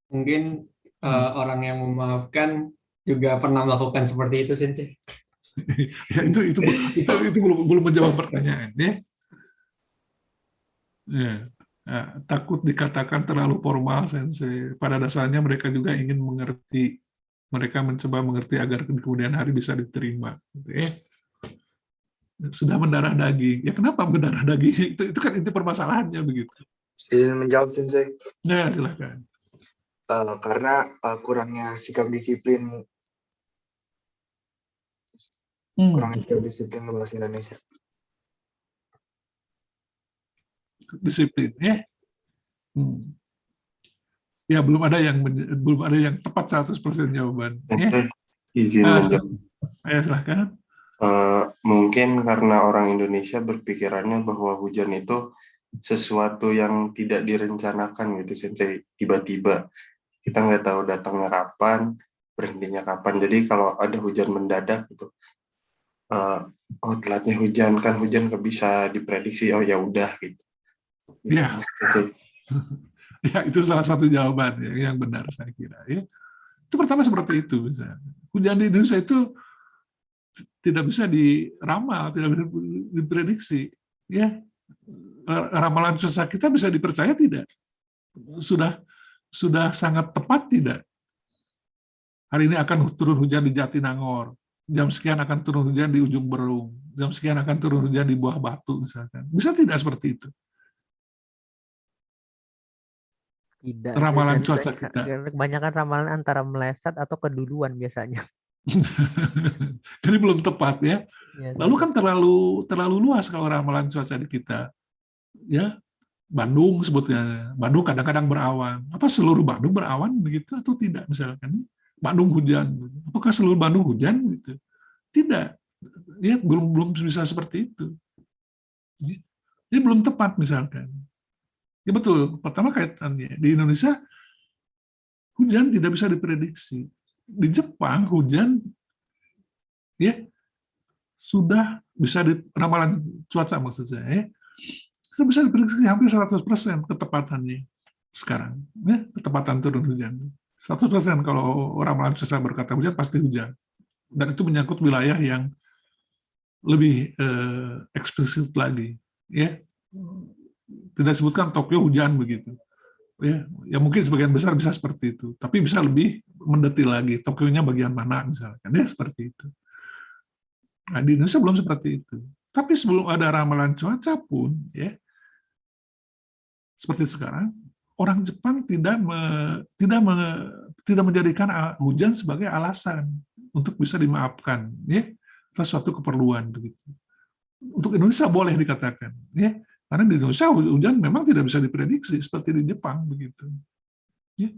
Mungkin orang yang memaafkan juga pernah melakukan seperti itu, Sensei.
Ya, itu belum menjawab pertanyaan ya. Takut dikatakan terlalu formal, Sensei. Pada dasarnya mereka juga ingin mengerti. Mereka mencoba mengerti agar di kemudian hari bisa diterima. Sudah mendarah daging. Ya kenapa mendarah daging? Itu kan inti permasalahannya begitu.
Izin menjawab, Sensei.
Nah, silakan.
Karena kurangnya sikap disiplin. Kurangnya sikap disiplin bahasa Indonesia.
Disiplin ya. Ya belum ada yang tepat 100% jawaban.
Izin menjawab.
Ayo silakan.
Mungkin karena orang Indonesia berpikirannya bahwa hujan itu sesuatu yang tidak direncanakan gitu, Sensei. Tiba-tiba kita nggak tahu datangnya kapan, berhentinya kapan. Jadi kalau ada hujan mendadak gitu, telatnya hujan kan, hujan nggak bisa diprediksi. Oh ya udah gitu.
Ya. Ya, itu salah satu jawaban yang benar saya kira. Ya. Itu pertama seperti itu. Misalnya. Hujan di Indonesia itu tidak bisa diramal, tidak bisa diprediksi. Ya. Ramalan cuaca kita bisa dipercaya tidak? Sudah sangat tepat tidak? hari ini akan turun hujan di Jatinangor, jam sekian akan turun hujan di Ujung Berung, jam sekian akan turun hujan di Buah Batu misalkan. Bisa tidak seperti itu?
Tidak,
Ramalan cuaca kita.
kebanyakan ramalan antara meleset atau keduluan biasanya.
Jadi belum tepat ya.
Ya,
Lalu kan terlalu luas kalau ramalan cuaca di kita. Ya, Bandung sebutnya. Bandung kadang-kadang berawan. Apa seluruh Bandung berawan begitu atau tidak misalkan? Bandung hujan. Apakah seluruh Bandung hujan gitu? Tidak. Ya, belum bisa seperti itu. Jadi belum tepat misalkan. Ya betul. Pertama kaitannya di Indonesia hujan tidak bisa diprediksi. Di Jepang hujan ya sudah bisa ramalan cuaca maksud saya ya, sudah bisa diprediksi hampir 100% ketepatannya sekarang. Ya, ketepatan turun hujan. 100% kalau ramalan cuaca berkata hujan pasti hujan. Dan itu menyangkut wilayah yang lebih eksplisit lagi. Ya, tidak disebutkan Tokyo hujan begitu. Ya mungkin sebagian besar bisa seperti itu, tapi bisa lebih mendetil lagi. Tokyo-nya bagian mana misalkan, ya seperti itu. Nah, di Indonesia belum seperti itu. Tapi sebelum ada ramalan cuaca pun, ya seperti sekarang, orang Jepang tidak menjadikan hujan sebagai alasan untuk bisa dimaafkan, ya atas suatu keperluan begitu. Untuk Indonesia boleh dikatakan, ya. Karena di Indonesia hujan memang tidak bisa diprediksi seperti di Jepang begitu. Ya.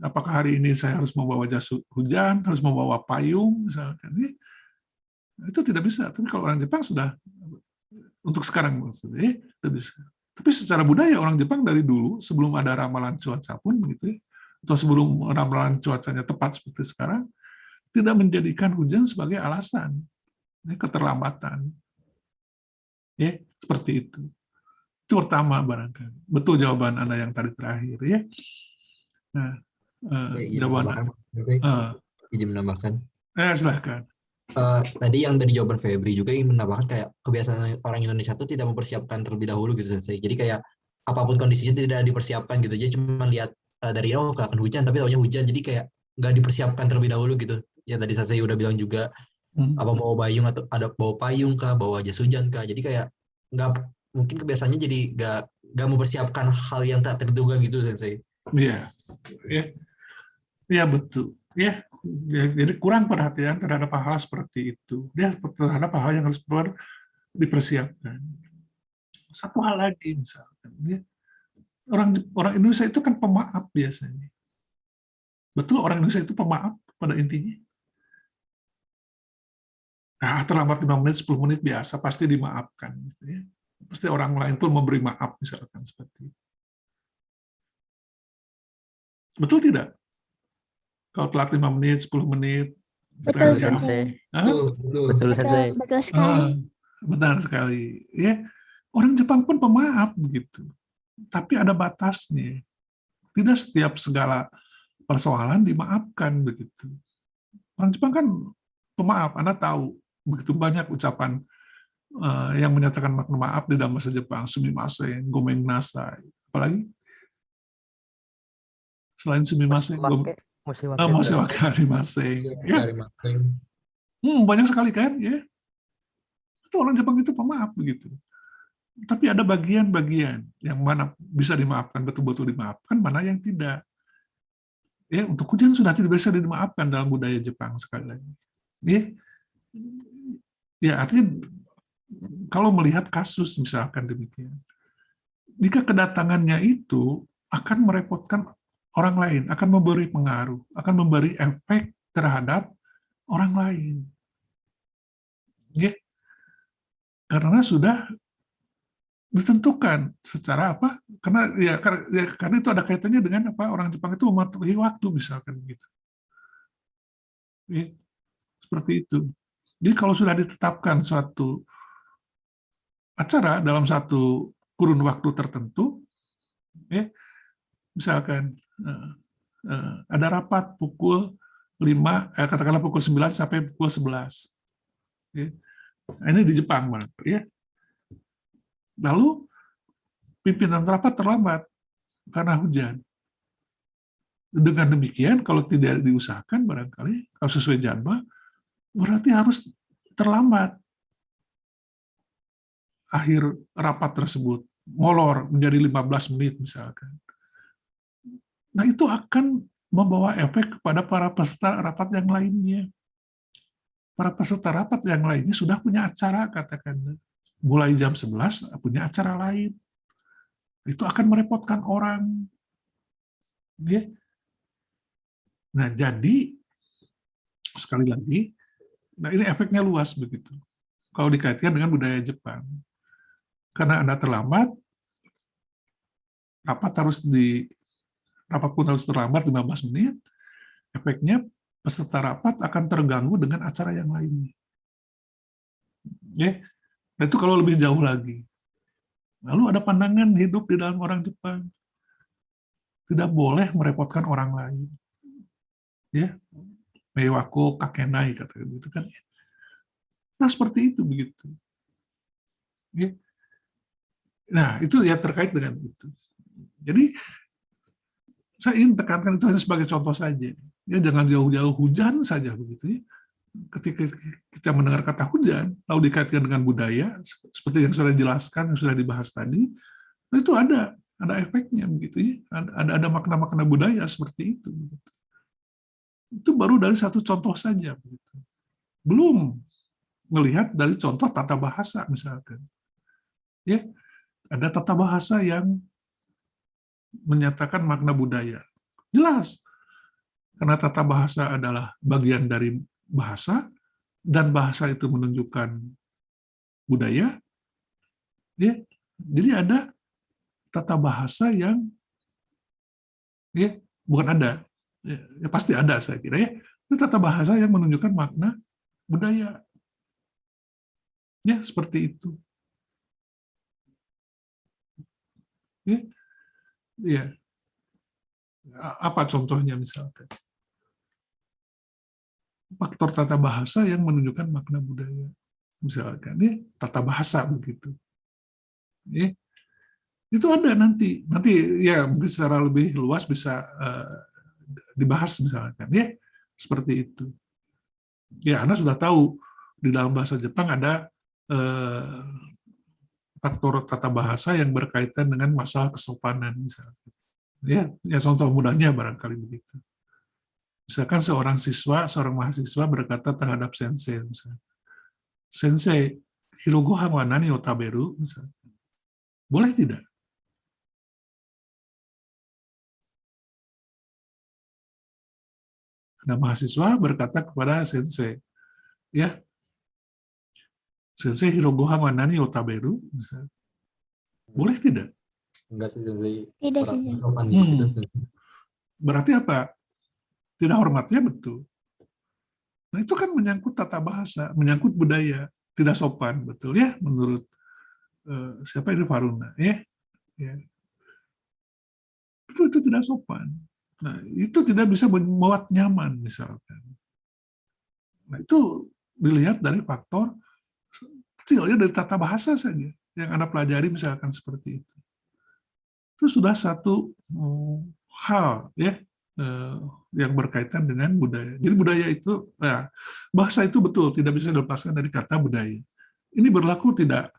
Apakah hari ini saya harus membawa jas hujan, harus membawa payung misalkan? Ya. Itu tidak bisa. Tapi kalau orang Jepang sudah untuk sekarang maksudnya itu bisa. Tapi secara budaya orang Jepang dari dulu sebelum ada ramalan cuaca pun begitu ya, atau sebelum ramalan cuacanya tepat seperti sekarang tidak menjadikan hujan sebagai alasan ya, keterlambatan. Ya, seperti itu. Itu pertama barangkali. Betul jawaban Anda yang tadi terakhir ya. Nah, jawaban
izin menambahkan.
Silahkan.
Tadi yang dari jawaban Febri juga ingin menambahkan kayak kebiasaan orang Indonesia itu tidak mempersiapkan terlebih dahulu gitu Sensei. Jadi kayak apapun kondisinya tidak dipersiapkan gitu. Jadi cuma lihat dari akan hujan tapi taunya hujan. Jadi kayak nggak dipersiapkan terlebih dahulu gitu. Ya tadi Sensei udah bilang juga apa bawa payung atau ada bawa payung kah, bawa jas hujan kah. Jadi kayak nggak mungkin kebiasaannya jadi nggak mempersiapkan hal yang tak terduga gitu Sensei.
Iya, ya betul. Ya, jadi kurang perhatian terhadap hal seperti itu. Dia terhadap hal yang harus dipersiapkan. Satu hal lagi misalkan, ya, orang Indonesia itu kan pemaaf biasanya. Betul orang Indonesia itu pemaaf pada intinya. Nah, terlambat 5 menit, 10 menit biasa, pasti dimaafkan. Gitu ya. Pasti orang lain pun memberi maaf, misalkan seperti itu. Betul tidak? Kalau telat 5 menit, 10 menit,
betul Sensei.
Betul Sensei.
Betul sekali.
Benar sekali. Ya, orang Jepang pun pemaaf begitu. Tapi ada batasnya. Tidak setiap segala persoalan dimaafkan begitu. Orang Jepang kan pemaaf, Anda tahu begitu banyak ucapan yang menyatakan makna maaf di dalam bahasa Jepang, sumimasen, gomeng nasai, apalagi selain sumimasen, mosiwake arimasen, ya. Banyak sekali kan, ya. Itu orang Jepang itu pemaaf begitu. Tapi ada bagian-bagian yang mana bisa dimaafkan, betul-betul dimaafkan, mana yang tidak. Ya, untuk hujan sudah tidak bisa dimaafkan dalam budaya Jepang sekali lagi. Ya, artinya kalau melihat kasus misalkan demikian, jika kedatangannya itu akan merepotkan orang lain, akan memberi pengaruh, akan memberi efek terhadap orang lain. Ya, karena sudah ditentukan secara apa? Karena itu ada kaitannya dengan apa? Orang Jepang itu mematuhi waktu misalkan begitu. Ya, seperti itu. Jadi kalau sudah ditetapkan suatu acara dalam satu kurun waktu tertentu, ya, misalkan ada rapat pukul 5, katakanlah pukul 9 sampai pukul 11. Ya. Ini di Jepang, ya. Lalu pimpinan rapat terlambat karena hujan. Dengan demikian, kalau tidak diusahakan barangkali, kalau sesuai jadwal, berarti harus terlambat akhir rapat tersebut, molor menjadi 15 menit misalkan. Nah, itu akan membawa efek kepada para peserta rapat yang lainnya. Para peserta rapat yang lainnya sudah punya acara, katakan, mulai jam 11 punya acara lain. Itu akan merepotkan orang. Ya. Nah, jadi sekali lagi, nah ini efeknya luas begitu. Kalau dikaitkan dengan budaya Jepang, karena Anda terlambat, rapat pun harus terlambat 15 menit, efeknya peserta rapat akan terganggu dengan acara yang lainnya. Ya, nah itu kalau lebih jauh lagi. Lalu ada pandangan hidup di dalam orang Jepang, tidak boleh merepotkan orang lain. Ya, meiwako kakenai kata gitu kan. Nah, seperti itu begitu. Ya. Nah, itu ya terkait dengan itu. Jadi saya ingin tekankan itu hanya sebagai contoh saja. Ya, jangan jauh-jauh hujan saja begitu ya. Ketika kita mendengar kata hujan, lalu dikaitkan dengan budaya, seperti yang sudah dijelaskan, yang sudah dibahas tadi, nah itu ada efeknya begitu ya. Ada makna-makna budaya seperti itu. Begitu. Itu baru dari satu contoh saja begitu. Belum melihat dari contoh tata bahasa misalkan. Ya, ada tata bahasa yang menyatakan makna budaya. Jelas. Karena tata bahasa adalah bagian dari bahasa, dan bahasa itu menunjukkan budaya. Ya, jadi ada tata bahasa yang ya, bukan ada. Ya, pasti ada saya kira ya. Itu tata bahasa yang menunjukkan makna budaya. Ya, seperti itu. Ya. Ya. Apa contohnya misalkan? Faktor tata bahasa yang menunjukkan makna budaya. Misalkan ya, tata bahasa begitu. Ya. Itu ada nanti ya mungkin secara lebih luas bisa dibahas misalkan ya, seperti itu. Ya, Anda sudah tahu di dalam bahasa Jepang ada faktor tata bahasa yang berkaitan dengan masalah kesopanan misalnya. Ya contoh mudahnya barangkali begitu. Misalkan seorang mahasiswa berkata terhadap sensei, misalnya, "Sensei, hirogohan wa nani o taberu?" Misalnya. Boleh tidak? Nah, mahasiswa berkata kepada sensei, ya, "Sensei, hirogohan wa nani o taberu?" Misalnya. Boleh tidak?
Enggak sih, Sensei.
Tidak sih.
Sopan gitu, Sensei.
Berarti apa? Tidak hormatnya betul. Nah, itu kan menyangkut tata bahasa, menyangkut budaya, tidak sopan, betul ya, menurut siapa ini Faruna, ya. Itu tidak sopan. Nah, itu tidak bisa membuat nyaman, misalkan. Nah, itu dilihat dari faktor kecilnya dari tata bahasa saja yang Anda pelajari, misalkan seperti itu. Itu sudah satu hal ya yang berkaitan dengan budaya. Jadi budaya itu, ya, bahasa itu betul tidak bisa dilepaskan dari kata budaya. Ini berlaku tidak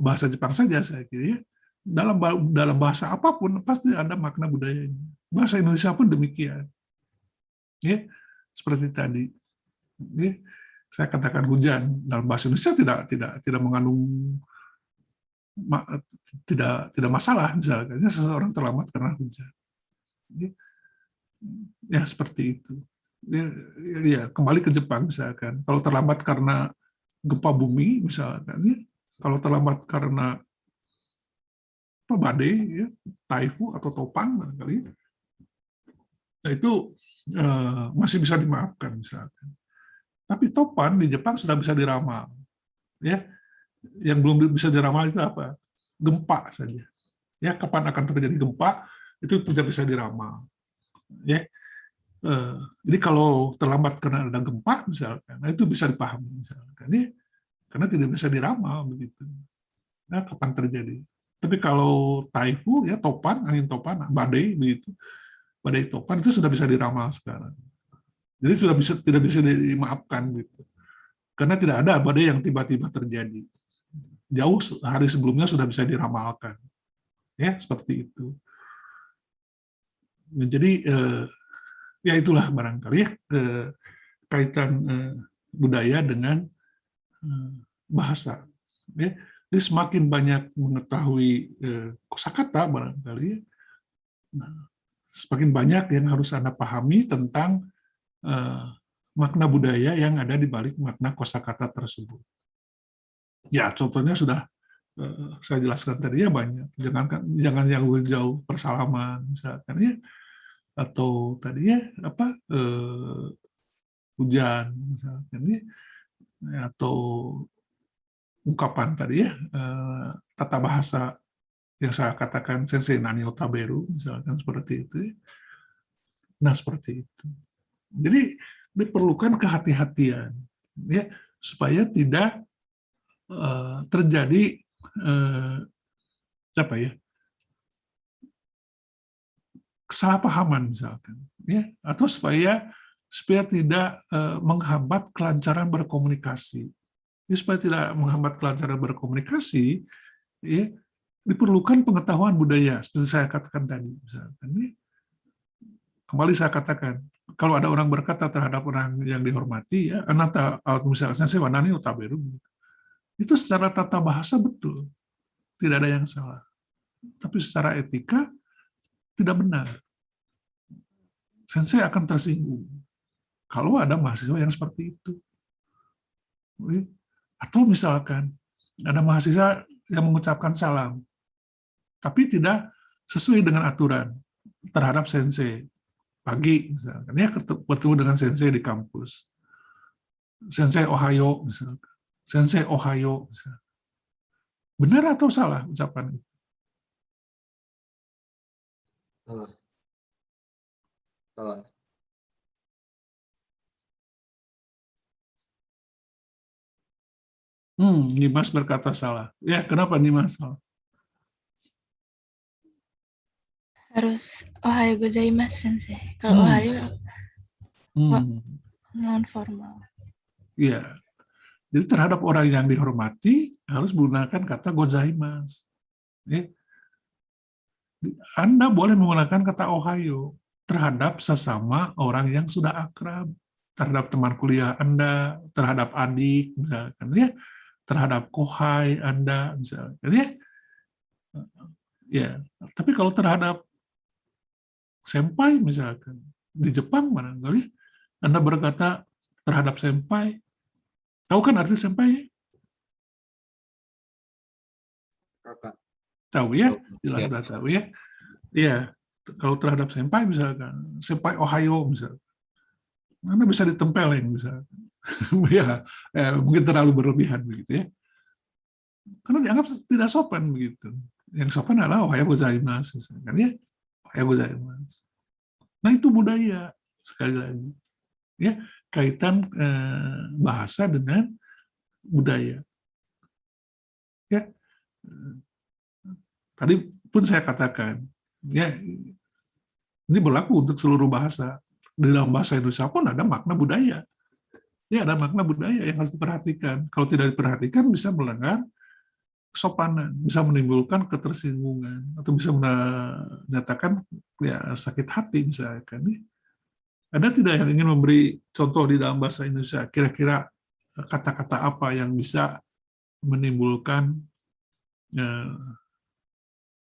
bahasa Jepang saja saya kira ya. Dalam bahasa apapun pasti ada makna budayanya. Bahasa Indonesia pun demikian. Ya, seperti tadi. Ya, saya katakan hujan dalam bahasa Indonesia tidak mengandung tidak masalah misalkan seseorang terlambat karena hujan. Ya seperti itu. Ya kembali ke Jepang misalkan. Kalau terlambat karena gempa bumi misalkan, ya, kalau terlambat karena badai, ya, taifu atau topang barangkali, nah itu masih bisa dimaafkan misalkan. Tapi topan di Jepang sudah bisa diramal. Ya, yang belum bisa diramal itu apa? Gempa saja. Ya, kapan akan terjadi gempa itu tidak bisa diramal. Ya, jadi kalau terlambat karena ada gempa misalkan, nah itu bisa dipahami misalkan. Ya, karena tidak bisa diramal begitu. Nah, kapan terjadi? Tapi kalau taifu ya topan, angin topan, badai begitu, badai topan itu sudah bisa diramal sekarang. Jadi sudah bisa tidak bisa dimaafkan gitu. Karena tidak ada badai yang tiba-tiba terjadi. Jauh hari sebelumnya sudah bisa diramalkan. Ya, seperti itu. Jadi ya itulah barangkali ya kaitan budaya dengan bahasa. Ya. Jadi semakin banyak mengetahui kosakata barangkali, semakin banyak yang harus Anda pahami tentang makna budaya yang ada di balik makna kosakata tersebut. Ya, contohnya sudah saya jelaskan tadi ya banyak. Jangan yang jauh persalaman misalkan ya, atau tadi ya apa hujan misalkan ya, atau ungkapan tadi ya tata bahasa yang saya katakan sensei nani otaberu misalkan seperti itu. Nah seperti itu. Jadi diperlukan kehati-hatian ya supaya tidak terjadi apa ya kesalahpahaman misalkan ya atau supaya tidak menghambat kelancaran berkomunikasi. Ya, supaya tidak menghambat kelancaran berkomunikasi, ya, diperlukan pengetahuan budaya seperti saya katakan tadi misalkan ya. Kembali saya katakan, kalau ada orang berkata terhadap orang yang dihormati, ya, anata, misalnya saya wanani utaberu, itu secara tata bahasa betul, tidak ada yang salah. Tapi secara etika tidak benar. Sensei akan tersinggung kalau ada mahasiswa yang seperti itu. Atau misalkan ada mahasiswa yang mengucapkan salam, tapi tidak sesuai dengan aturan terhadap sensei. Pagi misalkan ya bertemu dengan sensei di kampus, sensei ohayo misalkan, sensei ohayo misalkan. Benar atau salah ucapan itu?
Salah. Salah.
Nimas berkata salah. Ya, kenapa Nimas salah?
Harus ohayo gozaimasu sensei. Kalau ohayo non formal.
Iya. Jadi terhadap orang yang dihormati harus menggunakan kata gozaimasu. Ya. Anda boleh menggunakan kata ohayo terhadap sesama orang yang sudah akrab, terhadap teman kuliah Anda, terhadap adik misalkan ya, terhadap kohai Anda misalkan ya. Ya, tapi kalau terhadap senpai misalkan di Jepang barangkali Anda berkata terhadap senpai, tahu kan arti senpai?
Kakak.
Tahu ya?
Ya.
Jelas tahu ya. Iya, kalau terhadap senpai misalkan, senpai ohayo misalkan, Anda bisa ditempeleng misalkan. Ya, mungkin terlalu berlebihan begitu ya. Karena dianggap tidak sopan begitu. Yang sopan adalah ohayo gozaimasu misalkan ya. Ohayo gozaimasu. Nah, itu budaya sekali lagi. Ya, kaitan bahasa dengan budaya. Ya. Tadi pun saya katakan, ya ini berlaku untuk seluruh bahasa. Di dalam bahasa Indonesia pun ada makna budaya. Ya, ada makna budaya yang harus diperhatikan. Kalau tidak diperhatikan bisa melanggar kesopanan, bisa menimbulkan ketersinggungan, atau bisa menyatakan ya sakit hati misalkan. Ada tidak yang ingin memberi contoh di dalam bahasa Indonesia? Kira-kira kata-kata apa yang bisa menimbulkan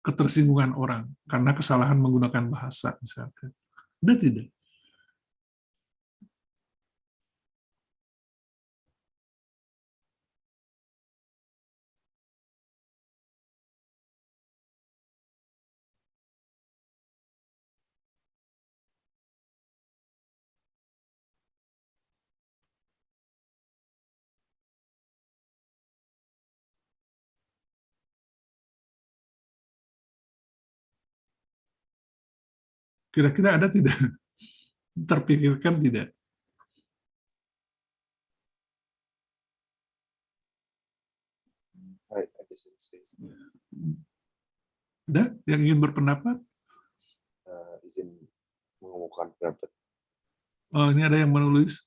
ketersinggungan orang karena kesalahan menggunakan bahasa misalkan? Ada tidak? Kira-kira ada tidak? Terpikirkan tidak? Ada yang ingin berpendapat?
Izin mengumumkan pendapat.
Oh, ini ada yang menulis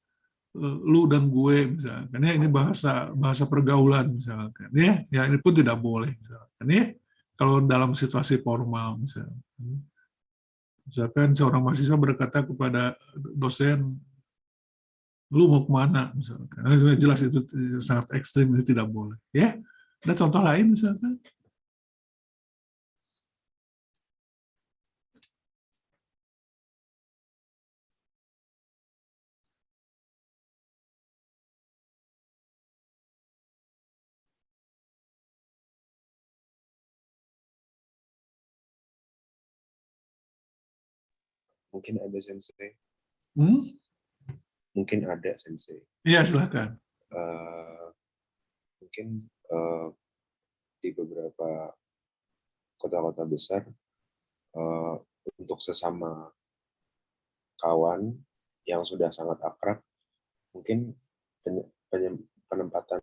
lu dan gue misalkan ya, ini bahasa pergaulan misalkan ya, ya ini pun tidak boleh misalkan ya, kalau dalam situasi formal misalkan seorang mahasiswa berkata kepada dosen, lu mau kemana misalkan, jelas itu sangat ekstrim, ini tidak boleh ya. Ada contoh lain misalkan?
Mungkin ada Sensei. Mungkin ada Sensei.
Iya, silakan.
Mungkin di beberapa kota-kota besar untuk sesama kawan yang sudah sangat akrab, mungkin penempatan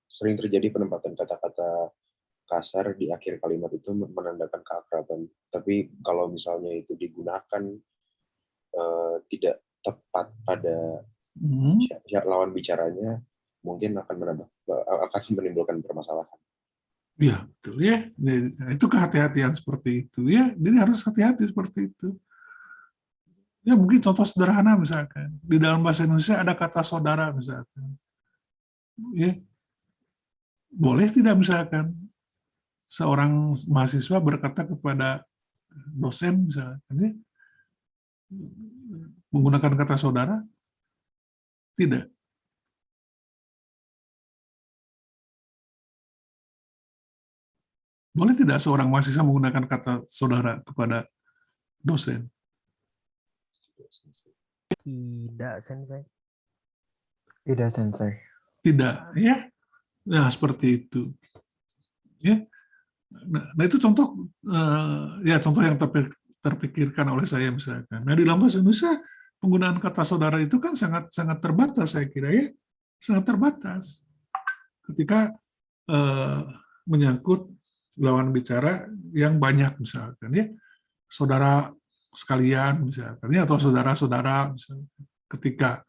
sering terjadi penempatan kata-kata kasar di akhir kalimat itu menandakan keakraban. Tapi kalau misalnya itu digunakan tidak tepat pada lawan bicaranya, mungkin akan menimbulkan permasalahan.
Iya, betul ya. Itu kehati-hatian seperti itu ya. Jadi harus hati-hati seperti itu. Ya mungkin contoh sederhana misalkan di dalam bahasa Indonesia ada kata saudara misalkan. Ya. Boleh tidak misalkan seorang mahasiswa berkata kepada dosen misalkan ya, menggunakan kata saudara? Tidak. Boleh tidak seorang mahasiswa menggunakan kata saudara kepada dosen?
Tidak, Sensei.
Tidak, Sensei.
Tidak, ya. Nah, seperti itu. Ya. Nah itu contoh contoh yang terpikirkan oleh saya misalkan. Nah, di dalam bahasa Indonesia penggunaan kata saudara itu kan sangat terbatas, saya kira ya. Sangat terbatas. Ketika menyangkut lawan bicara yang banyak misalkan ya. Saudara sekalian misalkan ya, atau saudara-saudara misalkan. Ketika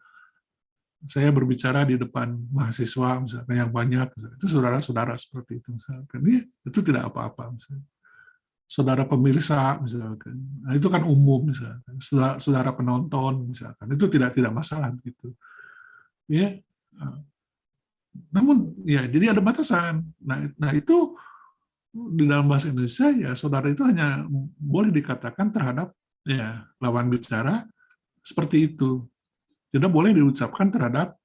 saya berbicara di depan mahasiswa misalkan yang banyak, misalkan, itu saudara-saudara seperti itu misalkan ya, itu tidak apa-apa misalkan. Saudara pemirsa misalkan, nah, itu kan umum misalkan. Saudara penonton misalkan, itu tidak masalah gitu ya. Namun ya jadi ada batasan. Nah itu di dalam bahasa Indonesia ya saudara itu hanya boleh dikatakan terhadap ya lawan bicara seperti itu. Tidak boleh diucapkan terhadap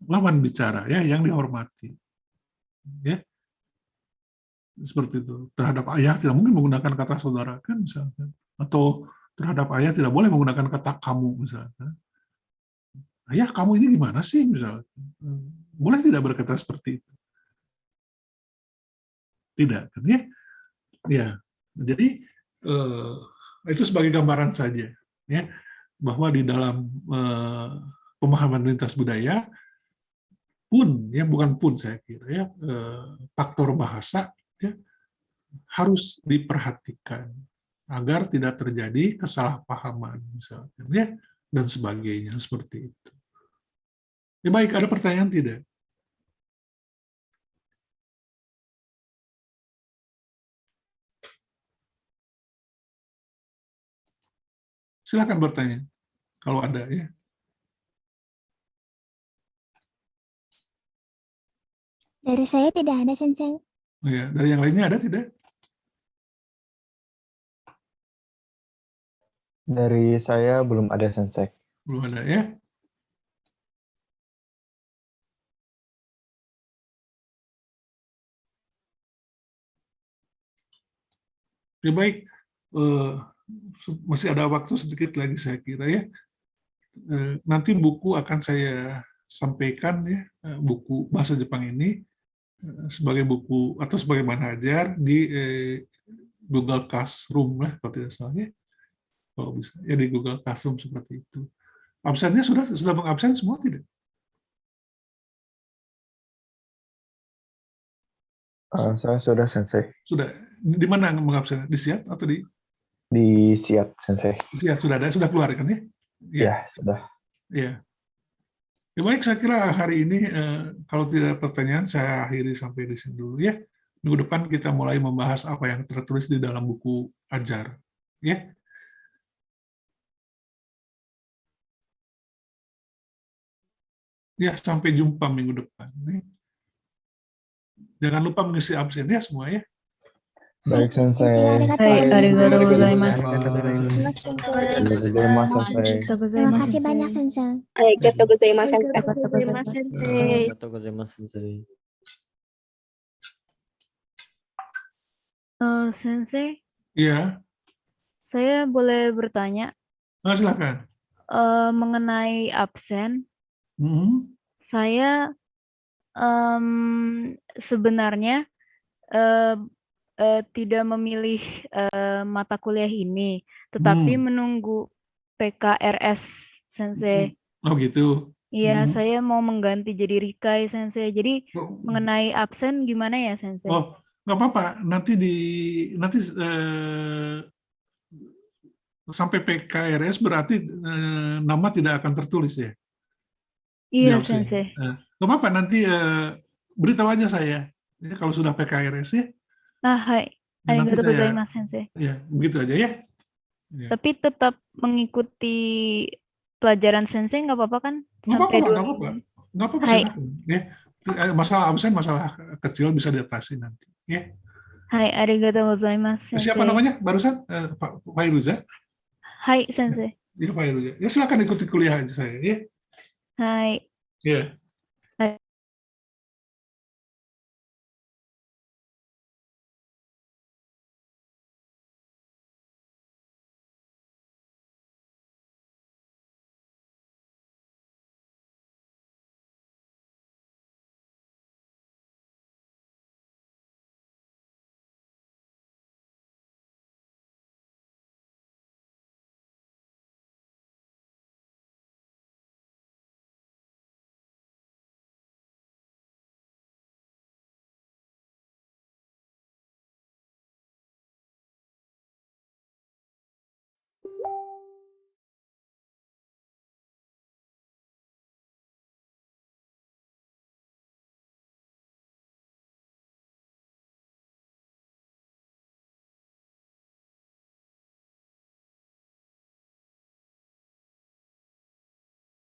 lawan bicara ya yang dihormati. Ya. Seperti itu. Terhadap ayah tidak mungkin menggunakan kata saudara kan misalkan. Atau terhadap ayah tidak boleh menggunakan kata kamu misalkan. Ayah, kamu ini gimana sih misalkan. Boleh tidak berkata seperti itu? Tidak kan ya? Ya. Jadi itu sebagai gambaran saja ya, bahwa di dalam pemahaman lintas budaya pun ya, bukan pun saya kira ya, faktor bahasa ya, harus diperhatikan agar tidak terjadi kesalahpahaman misalkan ya, dan sebagainya seperti itu. Ya baik, ada pertanyaan tidak? Silakan bertanya kalau ada ya.
Dari saya tidak ada, Sensei.
Oh ya, dari yang lainnya ada tidak?
Dari saya belum ada, Sensei.
Belum ada ya. Ya baik, masih ada waktu sedikit lagi saya kira ya. Nanti buku akan saya sampaikan ya, buku bahasa Jepang ini sebagai buku atau sebagai manhajar di Google Classroom lah kalau tidak salah ya. Kalau bisa ya di Google Classroom seperti itu. Absennya sudah mengabsen semua tidak?
Saya sudah Sensei.
Sudah. Di mana mengabsen? Di Siat atau di
Di Siat Sensei.
Siat? Sudah ada, sudah keluar kan ya?
Ya, sudah.
Iya. Ya, baik, saya kira hari ini kalau tidak ada pertanyaan saya akhiri sampai di sini dulu ya. Minggu depan kita mulai membahas apa yang tertulis di dalam buku ajar. Ya. Ya, sampai jumpa minggu depan. Jangan lupa mengisi absen ya semua ya.
Baik, Sensei.
Arigatou
gozaimasu.
Terima kasih banyak, Sensei.
Arigatou gozaimasu.
Arigatou gozaimasu, Sensei.
Sensei,
Iya,
saya boleh bertanya
silakan.
mengenai absen.
Mhm.
Saya sebenarnya tidak memilih mata kuliah ini, tetapi menunggu PKRS, Sensei.
Oh gitu.
Iya, saya mau mengganti jadi Rikai, Sensei. Jadi mengenai absen gimana ya, Sensei?
Oh, nggak apa-apa. Nanti sampai PKRS berarti nama tidak akan tertulis ya?
Iya,
Di absen.
Sensei.
Nggak apa-apa. Nanti beritahu aja saya. Ya, kalau sudah PKRS ya.
Hai.
Nanti
Arigatou
saya.
gozaimasu, Sensei.
Ya, begitu aja ya. Ya.
Tapi tetap mengikuti pelajaran Sensei nggak apa-apa kan?
Nggak apa-apa,
Sampai
nggak apa-apa. Nggak apa-apa,
Hai.
silakan. Ya. Masalah absen, masalah kecil bisa diatasi nanti. Ya.
Hai, arigatou gozaimasu, Sensei.
Siapa namanya barusan? Pak Fairuza?
Hai, Sensei.
Ya, Pak Fairuza. Ya, silakan ikuti kuliah aja saya. Ya.
Hai.
Ya.